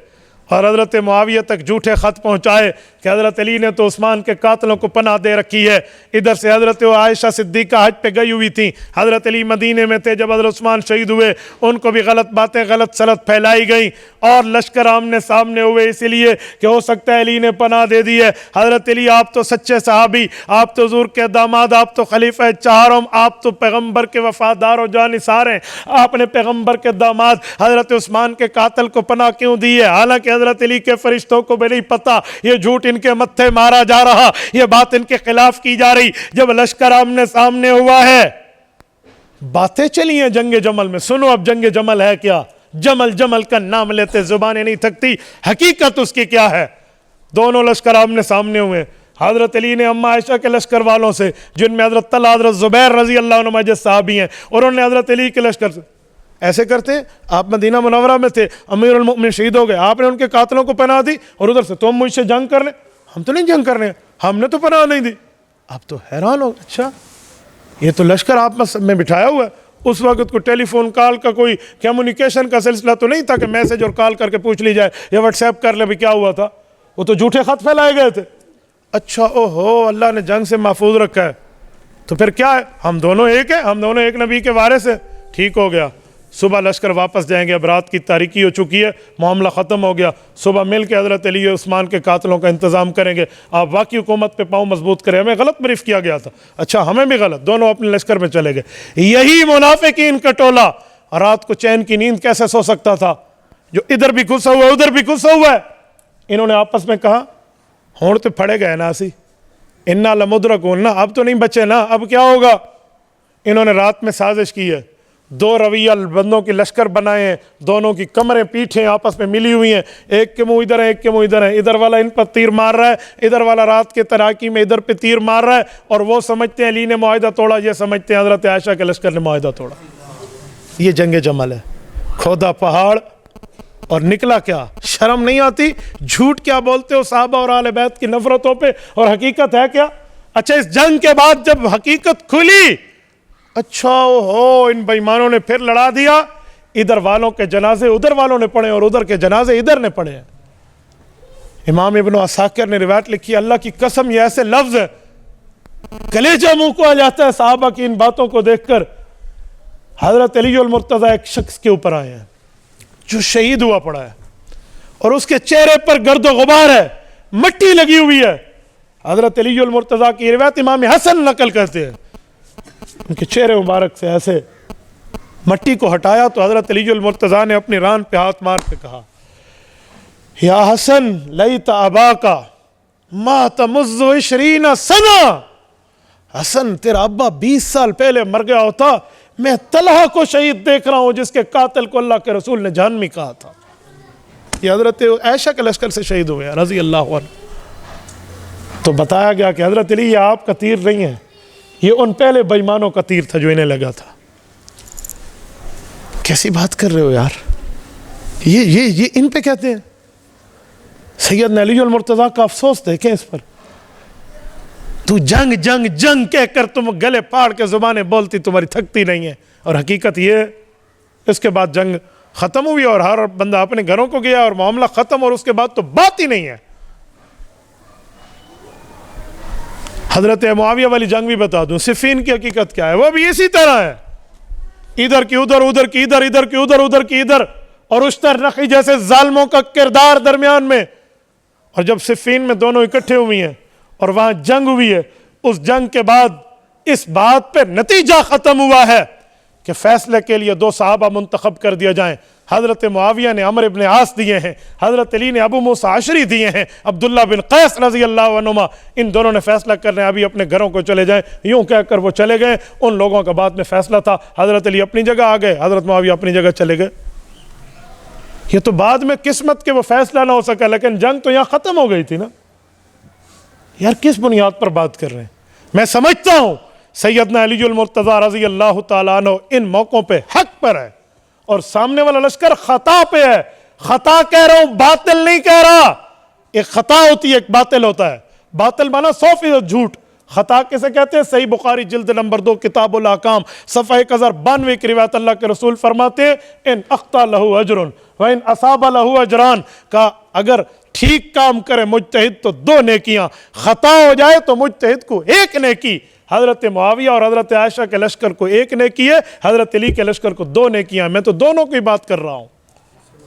اور حضرت معاویہ تک جھوٹے خط پہنچائے کہ حضرت علی نے تو عثمان کے قاتلوں کو پناہ دے رکھی ہے۔ ادھر سے حضرت عائشہ صدیقہ حج پہ گئی ہوئی تھیں، حضرت علی مدینے میں تھے جب حضرت عثمان شہید ہوئے، ان کو بھی غلط باتیں غلط سلط پھیلائی گئیں اور لشکر آمنے سامنے ہوئے، اس لیے کہ ہو سکتا ہے علی نے پناہ دے دی ہے۔ حضرت علی آپ تو سچے صحابی، آپ تو حضور کے داماد، آپ تو خلیفہ چہارم، آپ تو پیغمبر کے وفادار و جانثار ہیں، آپ نے پیغمبر کے داماد حضرت عثمان کے قاتل کو پناہ کیوں دی ہے؟ حالانکہ حضرت علی کے فرشتوں کو بھی نہیں پتا، یہ جھوٹ ان کے متھے مارا جا رہا، یہ بات ان کے خلاف کی جا رہی۔ جب لشکر آمنے سامنے ہوا ہے، باتیں چلی ہیں جنگ جمل میں، سنو اب جنگ جمل ہے کیا۔ جمل جمل کا نام لیتے زبانیں نہیں تھکتی، حقیقت اس کی کیا ہے۔ دونوں لشکر آمنے سامنے ہوئے، حضرت علی نے اما عائشہ کے لشکر والوں سے، جن میں حضرت طلحہ حضرت زبیر رضی اللہ عنہ جیسے صحابی ہیں، اور انہوں نے حضرت علی کے لشکر سے ایسے کرتے ہیں، آپ مدینہ منورہ میں تھے، امیر المؤمنین شہید ہو گئے، آپ نے ان کے قاتلوں کو پناہ دی، اور ادھر سے تم مجھ سے جنگ کر لیں، ہم تو نہیں جنگ کرنے، ہم نے تو پناہ نہیں دی۔ آپ تو حیران ہو، اچھا یہ تو لشکر آپ میں بٹھایا ہوا ہے۔ اس وقت کو ٹیلی فون کال کا کوئی کمیونیکیشن کا سلسلہ تو نہیں تھا کہ میسج اور کال کر کے پوچھ لی جائے یا واٹس ایپ کر لے بھی کیا ہوا تھا، وہ تو جھوٹے خط پھیلائے گئے تھے۔ اچھا اوہو، اللہ نے جنگ سے محفوظ رکھا ہے، تو پھر کیا ہے، ہم دونوں ایک ہیں، ہم دونوں ایک نبی کے وارث ہیں، ٹھیک ہو گیا۔ صبح لشکر واپس جائیں گے، اب رات کی تاریکی ہو چکی ہے، معاملہ ختم ہو گیا، صبح مل کے حضرت علی عثمان کے قاتلوں کا انتظام کریں گے، آپ واقعی حکومت پہ پاؤں مضبوط کریں۔ ہمیں غلط بریف کیا گیا تھا، اچھا ہمیں بھی غلط، دونوں اپنے لشکر میں چلے گئے۔ یہی منافقین کا ٹولہ رات کو چین کی نیند کیسے سو سکتا تھا، جو ادھر بھی گھسا ہوا ہے ادھر بھی گھسا ہوا ہے۔ انہوں نے آپس میں کہا ہون تو پھڑے گئے نا سی، انا لمدرکون، اب تو نہیں بچے نا، اب کیا ہوگا۔ انہوں نے رات میں سازش کی ہے، 2 رویہ بندوں کی لشکر بنائے ہیں، دونوں کی کمریں پیٹھیں آپس میں ملی ہوئی ہیں، ایک کے منہ ادھر ہے ایک کے منہ ادھر ہے، ادھر والا ان پر تیر مار رہا ہے، ادھر والا رات کے تراکی میں ادھر پہ تیر مار رہا ہے، اور وہ سمجھتے ہیں علی نے معاہدہ توڑا، یہ سمجھتے ہیں حضرت عائشہ کے لشکر نے معاہدہ توڑا۔ یہ جنگ جمل ہے، کھودا پہاڑ اور نکلا کیا، شرم نہیں آتی، جھوٹ کیا بولتے ہو صحابہ اور اہل بیت کی نفرتوں پہ، اور حقیقت ہے کیا۔ اچھا اس جنگ کے بعد جب حقیقت کھلی، اچھا ہو ان بےایمانوں نے پھر لڑا دیا، ادھر والوں کے جنازے ادھر والوں نے پڑھے اور ادھر کے جنازے ادھر نے پڑھے ہیں۔ امام ابن عساکر نے روایت لکھی، اللہ کی قسم یہ ایسے لفظ ہے، کلیجہ منہ کو آ جاتا ہے صحابہ کی ان باتوں کو دیکھ کر۔ حضرت علی المرتضیٰ ایک شخص کے اوپر آئے ہیں جو شہید ہوا پڑا ہے، اور اس کے چہرے پر گرد و غبار ہے، مٹی لگی ہوئی ہے۔ حضرت علی المرتضیٰ کی روایت امام حسن نقل کرتے ہیں، ان کے چہرے مبارک سے ایسے مٹی کو ہٹایا تو حضرت علی المرتضیٰ نے اپنی ران پہ ہاتھ مار کے کہا، یا حسن لیت اباکا مات منذ 20 سنہ، حسن تیرا ابا 20 سال پہلے مر گیا ہوتا، میں طلحہ کو شہید دیکھ رہا ہوں جس کے قاتل کو اللہ کے رسول نے جہنمی کہا تھا۔ یہ حضرت عائشہ کے لشکر سے شہید ہوئے ہیں رضی اللہ عنہ. تو بتایا گیا کہ حضرت علی یہ آپ کا تیر نہیں ہے, یہ ان پہلے بے ایمانوں کا تیر تھا جو انہیں لگا تھا. کیسی بات کر رہے ہو یار, یہ ان پہ کہتے ہیں. سیدنا علی المرتضیٰ کا افسوس دیکھیں اس پر. تو جنگ جنگ جنگ کہہ کر تم گلے پاڑ کے زبانیں بولتی, تمہاری تھکتی نہیں ہے. اور حقیقت یہ, اس کے بعد جنگ ختم ہوئی اور ہر بندہ اپنے گھروں کو گیا اور معاملہ ختم, اور اس کے بعد تو بات ہی نہیں ہے. حضرت معاویہ والی جنگ بھی بتا دوں, صفین کی حقیقت کیا ہے, وہ بھی اسی طرح ہے. ادھر کی ادھر, ادھر کی ادھر, ادھر کی ادھر, ادھر کی ادھر, اور اشتر نخی جیسے ظالموں کا کردار درمیان میں. اور جب صفین میں دونوں اکٹھے ہوئی ہیں اور وہاں جنگ ہوئی ہے, اس جنگ کے بعد اس بات پہ نتیجہ ختم ہوا ہے کہ فیصلے کے لیے 2 صحابہ منتخب کر دیا جائیں. حضرت معاویہ نے عمرو ابن عاص دیے ہیں, حضرت علی نے ابو موسیٰ عشری دیے ہیں, عبداللہ بن قیس رضی اللہ عنہما. ان دونوں نے فیصلہ کرنا ہے ابھی اپنے گھروں کو چلے جائیں. یوں کہہ کر وہ چلے گئے. ان لوگوں کا بعد میں فیصلہ تھا, حضرت علی اپنی جگہ آ گئے, حضرت معاویہ اپنی جگہ چلے گئے. یہ تو بعد میں قسمت کے وہ فیصلہ نہ ہو سکا, لیکن جنگ تو یہاں ختم ہو گئی تھی نا یار. کس بنیاد پر بات کر رہے ہیں؟ میں سمجھتا ہوں سیدنا علی المرتضیٰ رضی اللہ تعالیٰ عنہ ان موقعوں پہ حق پر ہے, اور سامنے والا لشکر خطا پہ ہے. خطا کہہ رہا ہوں, باطل نہیں کہہ رہا. ایک خطا ہوتی ہے, ایک باطل ہوتا ہے. باطل مانا 100% جھوٹ. خطا کیسے کہتے ہیں؟ صحیح بخاری جلد نمبر 2 کتاب الاحکام صفحہ 1092 کی روایت, اللہ کے رسول فرماتے ہیں ان اخطا لہو اجر وان اصاب لہو اجران, کا اگر ٹھیک کام کرے مجتہد تو 2 نیکیاں, خطا ہو جائے تو مجتہد کو 1 نیکی. حضرت معاویہ اور حضرت عائشہ کے لشکر کو 1 نیکی ہے, حضرت علی کے لشکر کو 2 نیکیاں. میں تو دونوں کی بات کر رہا ہوں.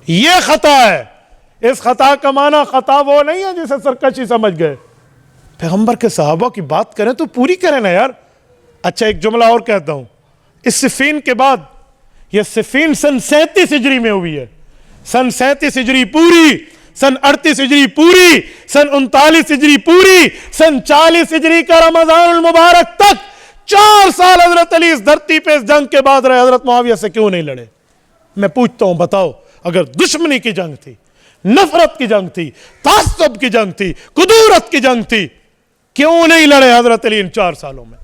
یہ خطا ہے. اس خطا کا معنی خطا وہ نہیں ہے جسے سرکشی سمجھ گئے. پیغمبر کے صحابہ کی بات کریں تو پوری کریں نا یار. اچھا ایک جملہ اور کہتا ہوں, اس صفین کے بعد, یہ صفین سن 37 ہجری میں ہوئی ہے. سن 37 ہجری پوری, سن 38 ہجری پوری, سن 39 ہجری پوری, سن 40 ہجری کا رمضان المبارک تک 4 سال حضرت علی اس دھرتی پہ اس جنگ کے بعد رہے. حضرت معاویہ سے کیوں نہیں لڑے؟ میں پوچھتا ہوں, بتاؤ. اگر دشمنی کی جنگ تھی, نفرت کی جنگ تھی, تعصب کی جنگ تھی, کدورت کی جنگ تھی, کیوں نہیں لڑے حضرت علی ان 4 سالوں میں؟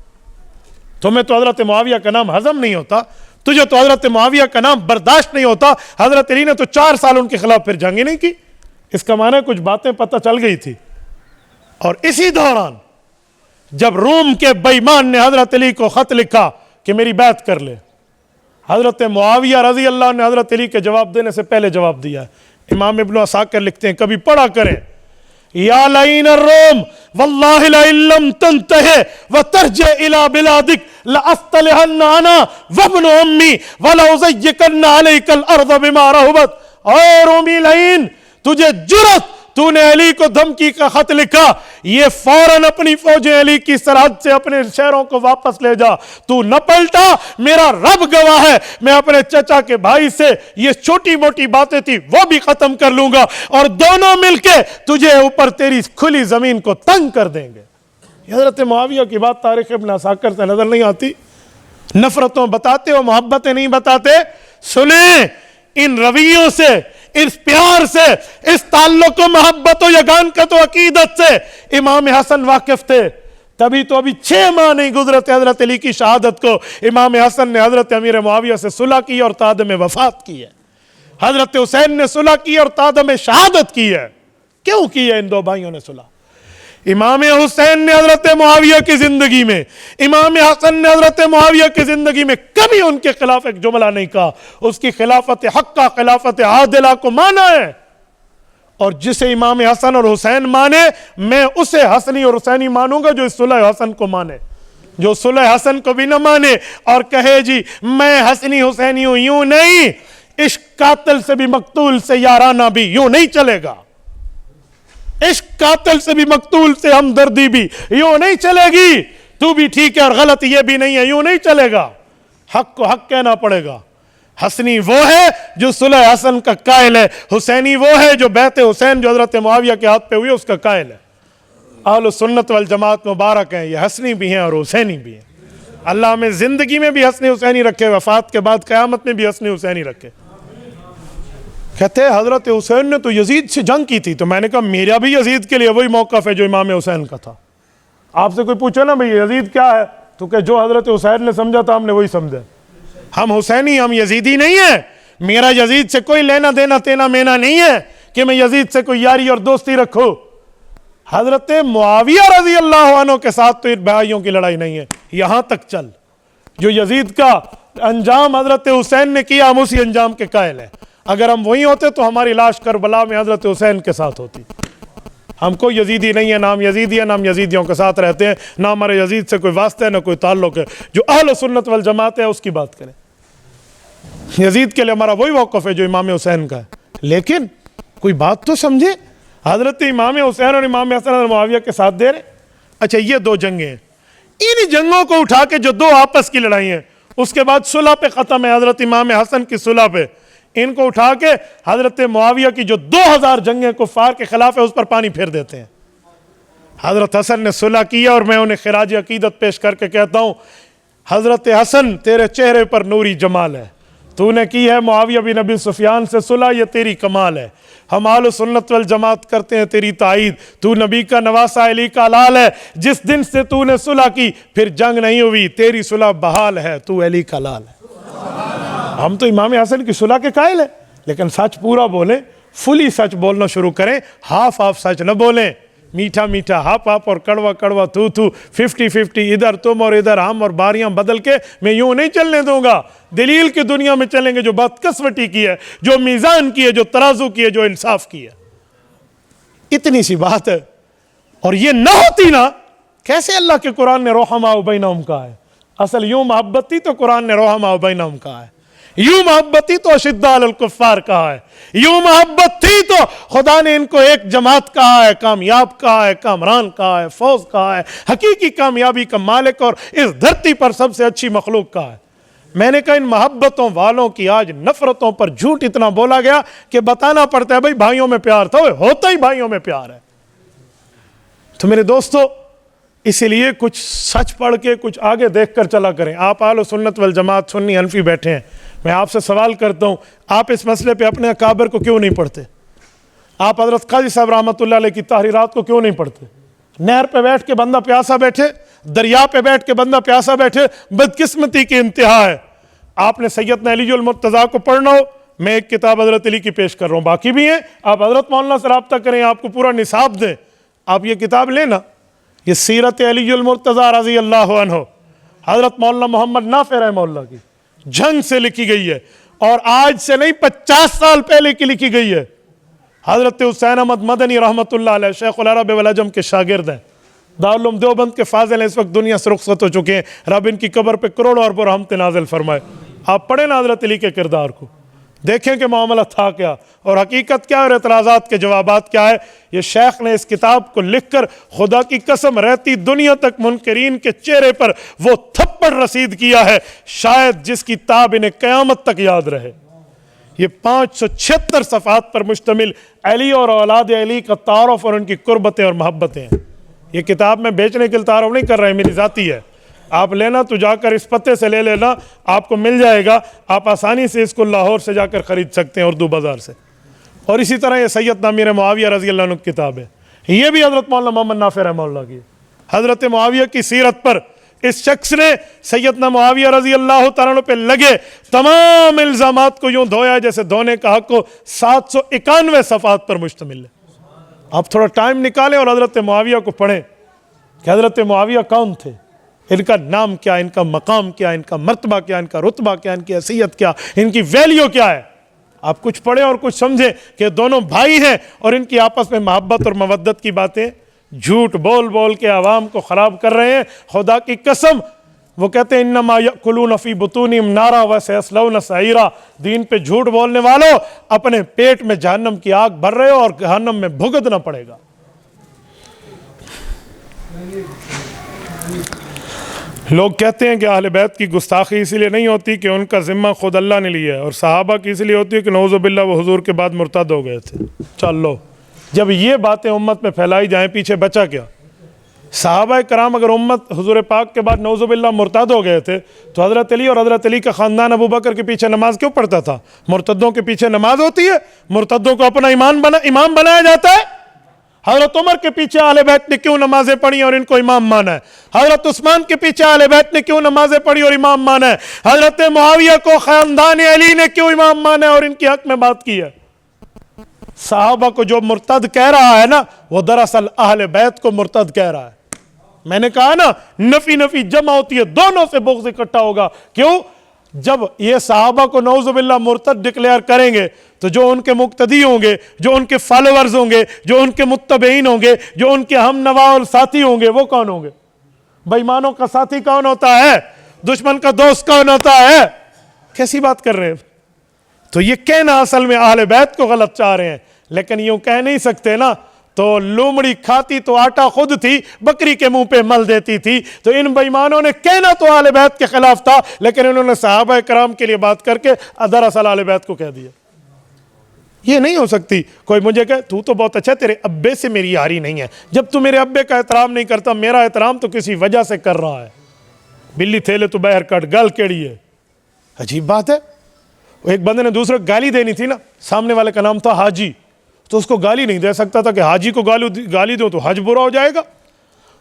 تمہیں تو حضرت معاویہ کا نام ہضم نہیں ہوتا, تجھے تو حضرت معاویہ کا نام برداشت نہیں ہوتا. حضرت علی نے تو 4 سال ان کے خلاف پھر جنگ ہی نہیں کی. اس کا معنی کچھ باتیں پتہ چل گئی تھی. اور اسی دوران جب روم کے بے ایمان نے حضرت علی کو خط لکھا کہ میری بیعت کر لے, حضرت معاویہ رضی اللہ عنہ نے حضرت علی کے جواب دینے سے پہلے جواب دیا ہے. امام ابن عساکر لکھتے ہیں, کبھی پڑھا کریں, یا لعین الروم واللہ لئن لم تنتہ وترجع الى بلادک لأصطلحن انا وابن امی ولأزیکن علیک الارض بما رحبت. اے رومی لعین, تجھے جرت, تو نے علی کو دھمکی کا خط لکھا, یہ فوراً اپنی فوجیں علی کی سرحد سے اپنے شہروں کو واپس لے جا. تو نہ پلٹا, میرا رب گواہ ہے, میں اپنے چچا کے بھائی سے یہ چھوٹی موٹی باتیں تھی وہ بھی ختم کر لوں گا, اور دونوں مل کے تجھے اوپر تیری کھلی زمین کو تنگ کر دیں گے. حضرت معاویہ کی بات تاریخ ابن عساکر سے نظر نہیں آتی؟ نفرتوں بتاتے ہو, محبتیں نہیں بتاتے. سنیں, ان رویوں سے, اس پیار سے, اس تعلق و محبت و یگانکت و عقیدت سے امام حسن واقف تھے. تبھی تو ابھی 6 ماہ نہیں گزرے تھے حضرت علی کی شہادت کو, امام حسن نے حضرت امیر معاویہ سے صلح کی اور تادم وفات کی ہے. حضرت حسین نے صلح کی اور تادم شہادت کی ہے. کیوں کی ہے ان 2 بھائیوں نے صلح؟ امام حسین نے حضرت معاویہ کی زندگی میں, امام حسن نے حضرت معاویہ کی زندگی میں کبھی ان کے خلاف ایک جملہ نہیں کہا. اس کی خلافت حقہ, خلافت عادلہ کو مانا ہے, اور جسے امام حسن اور حسین مانے, میں اسے حسنی اور حسینی مانوں گا جو اس صلح حسن کو مانے. جو صلح حسن کو بھی نہ مانے اور کہے جی میں حسنی حسینی ہوں, یوں نہیں. عشق قاتل سے بھی مقتول سے یارانہ بھی یوں نہیں چلے گا. عشق قاتل سے بھی مقتول سے ہمدردی بھی یوں نہیں چلے گی. تو بھی ٹھیک ہے اور غلط یہ بھی نہیں ہے, یوں نہیں چلے گا. حق کو حق کہنا پڑے گا. حسنی وہ ہے جو صلح حسن کا قائل ہے, حسینی وہ ہے جو بیعت حسین جو حضرت معاویہ کے ہاتھ پہ ہوئی اس کا قائل ہے. اہل سنت والجماعت مبارک ہیں, یہ حسنی بھی ہیں اور حسینی بھی ہیں. اللہ میں زندگی میں بھی حسنی حسینی رکھے, وفات کے بعد قیامت میں بھی حسنی حسینی رکھے. کہتے ہیں حضرت حسین نے تو یزید سے جنگ کی تھی. تو میں نے کہا میرا بھی یزید کے لیے وہی موقف ہے جو امام حسین کا تھا. آپ سے کوئی پوچھے نا بھئی یزید کیا ہے تو کہ جو حضرت حسین نے سمجھا تھا ہم نے وہی سمجھا. ہم حسینی ہم یزیدی نہیں ہیں. میرا یزید سے کوئی لینا دینا تینا مینا نہیں ہے کہ میں یزید سے کوئی یاری اور دوستی رکھوں. حضرت معاویہ رضی اللہ عنہ کے ساتھ تو بھائیوں کی لڑائی نہیں ہے. یہاں تک چل جو یزید کا انجام حضرت حسین نے کیا ہم اسی انجام کے قائل ہیں. اگر ہم وہی ہوتے تو ہماری لاش کربلا میں حضرت حسین کے ساتھ ہوتی. ہم کو یزیدی نہیں ہے، نام یزیدی ہے، نام یزیدیوں کے ساتھ رہتے ہیں، نہ ہمارے یزید سے کوئی واسطہ ہے نہ کوئی تعلق ہے. جو اہل سنت والجماعت ہے اس کی بات کریں. یزید کے لیے ہمارا وہی موقف ہے جو امام حسین کا ہے. لیکن کوئی بات تو سمجھے. حضرت امام حسین اور امام حسن اور معاویہ کے ساتھ دے رہے. اچھا یہ دو جنگیں ہیں، ان جنگوں کو اٹھا کے جو دو آپس کی لڑائی ہیں اس کے بعد صلح پہ ختم ہے، حضرت امام حسن کی صلح پہ، ان کو اٹھا کے حضرت معاویہ کی جو 2000 جنگیں کفار کے خلاف ہے اس پر پانی پھیر دیتے ہیں. حضرت حسن نے صلح کیا اور میں انہیں خراج عقیدت پیش کر کے کہتا ہوں حضرت حسن تیرے چہرے پر نوری جمال ہے. تو نے کی ہے معاویہ بن ابی سفیان سے صلح، یہ تیری کمال ہے. ہم اہل سنت والجماعت کرتے ہیں تیری تائید. تو نبی کا نواسہ علی کا لال ہے. جس دن سے تو نے صلح کی پھر جنگ نہیں ہوئی، تیری صلح بحال ہے، تو علی کا لال ہے. ہم تو امام حسن کی صلح کے قائل ہیں، لیکن سچ پورا بولیں، فلی سچ بولنا شروع کریں، ہاف ہاف سچ نہ بولیں. میٹھا میٹھا ہاپ ہاپ اور کڑوا کڑوا تو 50-50 ادھر تم اور ادھر ہم اور باریاں بدل کے میں یوں نہیں چلنے دوں گا. دلیل کی دنیا میں چلیں گے جو بدقسمتی کی ہے، جو میزان کی ہے، جو ترازو کی ہے، جو انصاف کی ہے. اتنی سی بات ہے. اور یہ نہ ہوتی نا کیسے اللہ کے قرآن نے رحماء بینہم کہا ہے. اصل یوں محبت تھی تو قرآن نے رحماء بینہم کہا ہے. یوں محبت تھی تو اشداء علی الکفار کہا ہے. یوں محبت تھی تو خدا نے ان کو ایک جماعت کہا ہے، کامیاب کہا ہے، کامران کہا ہے، فوز کہا ہے، حقیقی کامیابی کا مالک اور اس دھرتی پر سب سے اچھی مخلوق کہا ہے. میں نے کہا ان محبتوں والوں کی آج نفرتوں پر جھوٹ اتنا بولا گیا کہ بتانا پڑتا ہے بھائی بھائیوں میں پیار تھا. ہوتا ہی بھائیوں میں پیار ہے. تو میرے دوستو اسی لیے کچھ سچ پڑھ کے کچھ آگے دیکھ کر چلا کریں. آپ اہل سنت والجماعت سنی حنفی بیٹھے ہیں، میں آپ سے سوال کرتا ہوں آپ اس مسئلے پہ اپنے اکابر کو کیوں نہیں پڑھتے؟ آپ حضرت قاضی صاحب رحمۃ اللہ علیہ کی تحریرات کو کیوں نہیں پڑھتے؟ نہر پہ بیٹھ کے بندہ پیاسا بیٹھے، دریا پہ بیٹھ کے بندہ پیاسا بیٹھے، بدقسمتی کی انتہا ہے. آپ نے سیدنا علی المرتضیٰ کو پڑھنا ہو، میں ایک کتاب حضرت علی کی پیش کر رہا ہوں، باقی بھی ہیں. آپ حضرت مولانا سے رابطہ کریں، آپ کو پورا نصاب دیں. آپ یہ کتاب لیں نا، یہ سیرت علی المرتضیٰ رضی اللہ عنہ حضرت مولانا محمد نافع رحمہ اللہ کی جنگ سے لکھی گئی ہے، اور آج سے نہیں 50 سال پہلے کی لکھی گئی ہے. حضرت حسین احمد مدنی رحمۃ اللہ علیہ شیخ العرب والعجم کے شاگرد ہیں، دارالعلوم دیوبند کے فاضل ہیں، اس وقت دنیا سے رخصت ہو چکے ہیں. رب ان کی قبر پہ کروڑوں اربوں رحمت نازل فرمائے. آپ پڑھیں نا حضرت علی کے کردار کو، دیکھیں کہ معاملہ تھا کیا اور حقیقت کیا اور اعتراضات کے جوابات کیا ہے. یہ شیخ نے اس کتاب کو لکھ کر خدا کی قسم رہتی دنیا تک منکرین کے چہرے پر وہ تھپڑ رسید کیا ہے شاید جس کی تاب انہیں قیامت تک یاد رہے. یہ 576 صفحات پر مشتمل علی اور اولاد علی کا تعارف اور ان کی قربتیں اور محبتیں ہیں. یہ کتاب میں بیچنے کے لیے تعارف نہیں کر رہا ہے، میری ذاتی ہے. آپ لینا تو جا کر اس پتے سے لے لینا، آپ کو مل جائے گا. آپ آسانی سے اس کو لاہور سے جا کر خرید سکتے ہیں، اردو بازار سے. اور اسی طرح یہ سیدنا امیر معاویہ رضی اللہ عنہ کی کتاب ہے، یہ بھی حضرت مولانا محمد نافع رحمہ اللہ کی. حضرت معاویہ کی سیرت پر اس شخص نے سیدنا معاویہ رضی اللہ تعالیٰ عنہ پہ لگے تمام الزامات کو یوں دھویا جیسے دھونے کا حق کو. 791 صفحات پر مشتمل ہے. آپ تھوڑا ٹائم نکالیں اور حضرت معاویہ کو پڑھیں کہ حضرت معاویہ کون تھے، ان کا نام کیا، ان کا مقام کیا، ان کا مرتبہ کیا، ان کا رتبہ کیا، ان کی حیثیت کیا، ان کی ویلیو کیا ہے. آپ کچھ پڑھیں اور کچھ سمجھیں کہ دونوں بھائی ہیں اور ان کی آپس میں محبت اور مودت کی باتیں جھوٹ بول بول کے عوام کو خراب کر رہے ہیں. خدا کی قسم وہ کہتے ہیں انما یأکلون فی بطونہم نارا وسیصلون سعیرا. دین پہ جھوٹ بولنے والوں اپنے پیٹ میں جہنم کی آگ بھر رہے ہو اور جہنم میں بھگتنا پڑے گا. لوگ کہتے ہیں کہ اہل بیت کی گستاخی اسی لیے نہیں ہوتی کہ ان کا ذمہ خود اللہ نے لیا ہے، اور صحابہ کی اسی لیے ہوتی ہے کہ نعوذ باللہ وہ حضور کے بعد مرتد ہو گئے تھے. چلو جب یہ باتیں امت میں پھیلائی جائیں پیچھے بچا کیا؟ صحابہ کرام اگر امت حضور پاک کے بعد نعوذ باللہ مرتد ہو گئے تھے تو حضرت علی اور حضرت علی کا خاندان ابو بکر کے پیچھے نماز کیوں پڑھتا تھا؟ مرتدوں کے پیچھے نماز ہوتی ہے؟ مرتدوں کو اپنا امام بنایا جاتا ہے؟ حضرت عمر کے پیچھے اہل بیت نے کیوں نمازیں پڑھی اور ان کو امام مانا ہے؟ حضرت عثمان کے پیچھے اہل بیت نے کیوں نمازیں پڑھی اور امام مانا ہے؟ حضرت معاویہ کو خاندان علی نے کیوں امام مانا ہے اور ان کے حق میں بات کی ہے؟ صحابہ کو جو مرتد کہہ رہا ہے نا، وہ دراصل اہل بیت کو مرتد کہہ رہا ہے۔ میں نے کہا نا، نفی جمع ہوتی ہے، دونوں سے بغض اکٹھا ہوگا۔ کیوں؟ جب یہ صحابہ کو نعوذ باللہ مرتد ڈکلیئر کریں گے تو جو ان کے مقتدی ہوں گے، جو ان کے فالوورز ہوں گے، جو ان کے متبعین ہوں گے، جو ان کے ہم نوا اور ساتھی ہوں گے، وہ کون ہوں گے؟ بے ایمانوں کا ساتھی کون ہوتا ہے؟ دشمن کا دوست کون ہوتا ہے؟ کیسی بات کر رہے ہیں؟ تو یہ کہنا اصل میں اہل بیت کو غلط چاہ رہے ہیں، لیکن یوں کہہ نہیں سکتے نا۔ تو لومڑی کھاتی تو آٹا خود تھی، بکری کے منہ پہ مل دیتی تھی۔ تو ان بے ایمانوں نے کہنا تو اہل بیت کے خلاف تھا، لیکن انہوں نے صحابہ کرام کے لیے بات کر کے دراصل اہل بیت کو کہہ دیا۔ یہ نہیں ہو سکتی۔ کوئی مجھے کہے تو بہت اچھا، تیرے ابے سے میری یاری نہیں ہے۔ جب تو میرے ابے کا احترام نہیں کرتا، میرا احترام تو کسی وجہ سے کر رہا ہے۔ بلی تھیلے تو بہر کٹ، گل کیڑی ہے؟ عجیب بات ہے۔ ایک بندے نے دوسرے کو گالی دینی تھی نا، سامنے والے کا نام تھا حاجی، تو اس کو گالی نہیں دے سکتا تھا کہ حاجی کو گالی دو تو حج برا ہو جائے گا۔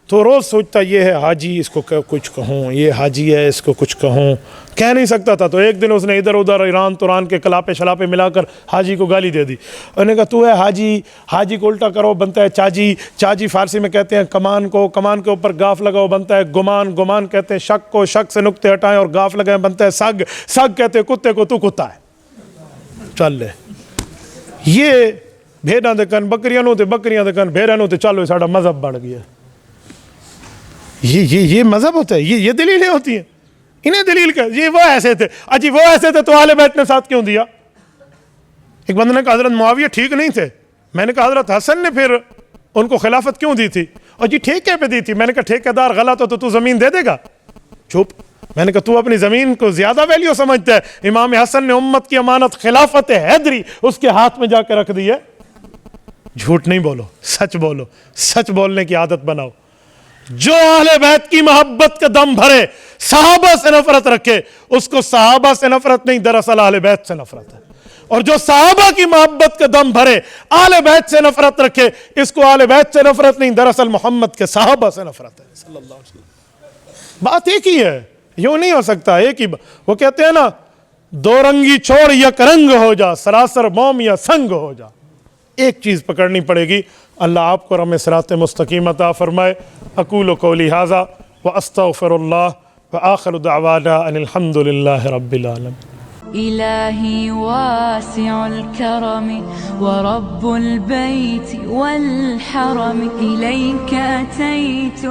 تو روز سوچتا یہ ہے حاجی، اس کو کچھ کہوں، یہ حاجی ہے اس کو کچھ کہوں، کہہ نہیں سکتا تھا۔ تو ایک دن اس نے ادھر ادھر ایران توران کے کلاپے شلاپے ملا کر حاجی کو گالی دے دی۔ انہوں نے کہا تو ہے حاجی، حاجی کو الٹا کرو بنتا ہے چاجی، چاجی فارسی میں کہتے ہیں کمان کو، کمان کے اوپر گاف لگاؤ بنتا ہے گمان، گمان کہتے ہیں شک کو، شک سے نقطے ہٹائیں اور گاف لگائیں بنتا ہے سگ، سگ کہتے ہیں کتے کو تو کتا ہے۔ چل لے یہ بھیڑاں دے کن بکریاں نو تے بکریاں دے کن بھیڑاں نو تے چلو ساڈا مذہب بڑھ گیا۔ یہ مذہب ہوتا ہے؟ یہ دلیلیں ہوتی ہیں؟ انہیں دلیل کہ یہ وہ ایسے تھے، اجی وہ ایسے تھے تو اہل بیت نے ساتھ کیوں دیا؟ ایک بندے نے کہا حضرت معاویہ ٹھیک نہیں تھے۔ میں نے کہا حضرت حسن نے پھر ان کو خلافت کیوں دی تھی؟ اور جی ٹھیکے پہ دی تھی۔ میں نے کہا ٹھیکیدار غلط ہو تو زمین دے دے گا؟ چپ۔ میں نے کہا تو اپنی زمین کو زیادہ ویلیو سمجھتا ہے؟ امام حسن نے امت کی امانت خلافت حیدری اس کے ہاتھ میں جا کے رکھ دی ہے۔ جھوٹ نہیں بولو، سچ بولو، سچ بولنے کی عادت بناؤ۔ جو اہل بیت کی محبت کا دم بھرے، صحابہ سے نفرت رکھے، اس کو صحابہ سے نفرت نہیں، دراصل اہل بیت سے نفرت ہے۔ اور جو صحابہ کی محبت کا دم بھرے، اہل بیت سے نفرت رکھے، اس کو اہل بیت سے نفرت نہیں، دراصل محمد کے صحابہ سے نفرت ہے صلی اللہ علیہ وسلم۔ بات ایک ہی ہے، یوں نہیں ہو سکتا ایک ہی۔ وہ کہتے ہیں نا، دو رنگی چھوڑ یک رنگ ہو جا، سراسر موم یا سنگ ہو جا۔ ایک چیز پکڑنی پڑے گی۔ اللہ آپ کو رحم صراط مستقیم عطا فرمائے۔ اقول قولی ھذا واستغفر اللہ وآخر دعوانا ان الحمد للہ رب العالمین۔ إلهي واسع الكرم ورب البيت والحرم إليك أتيت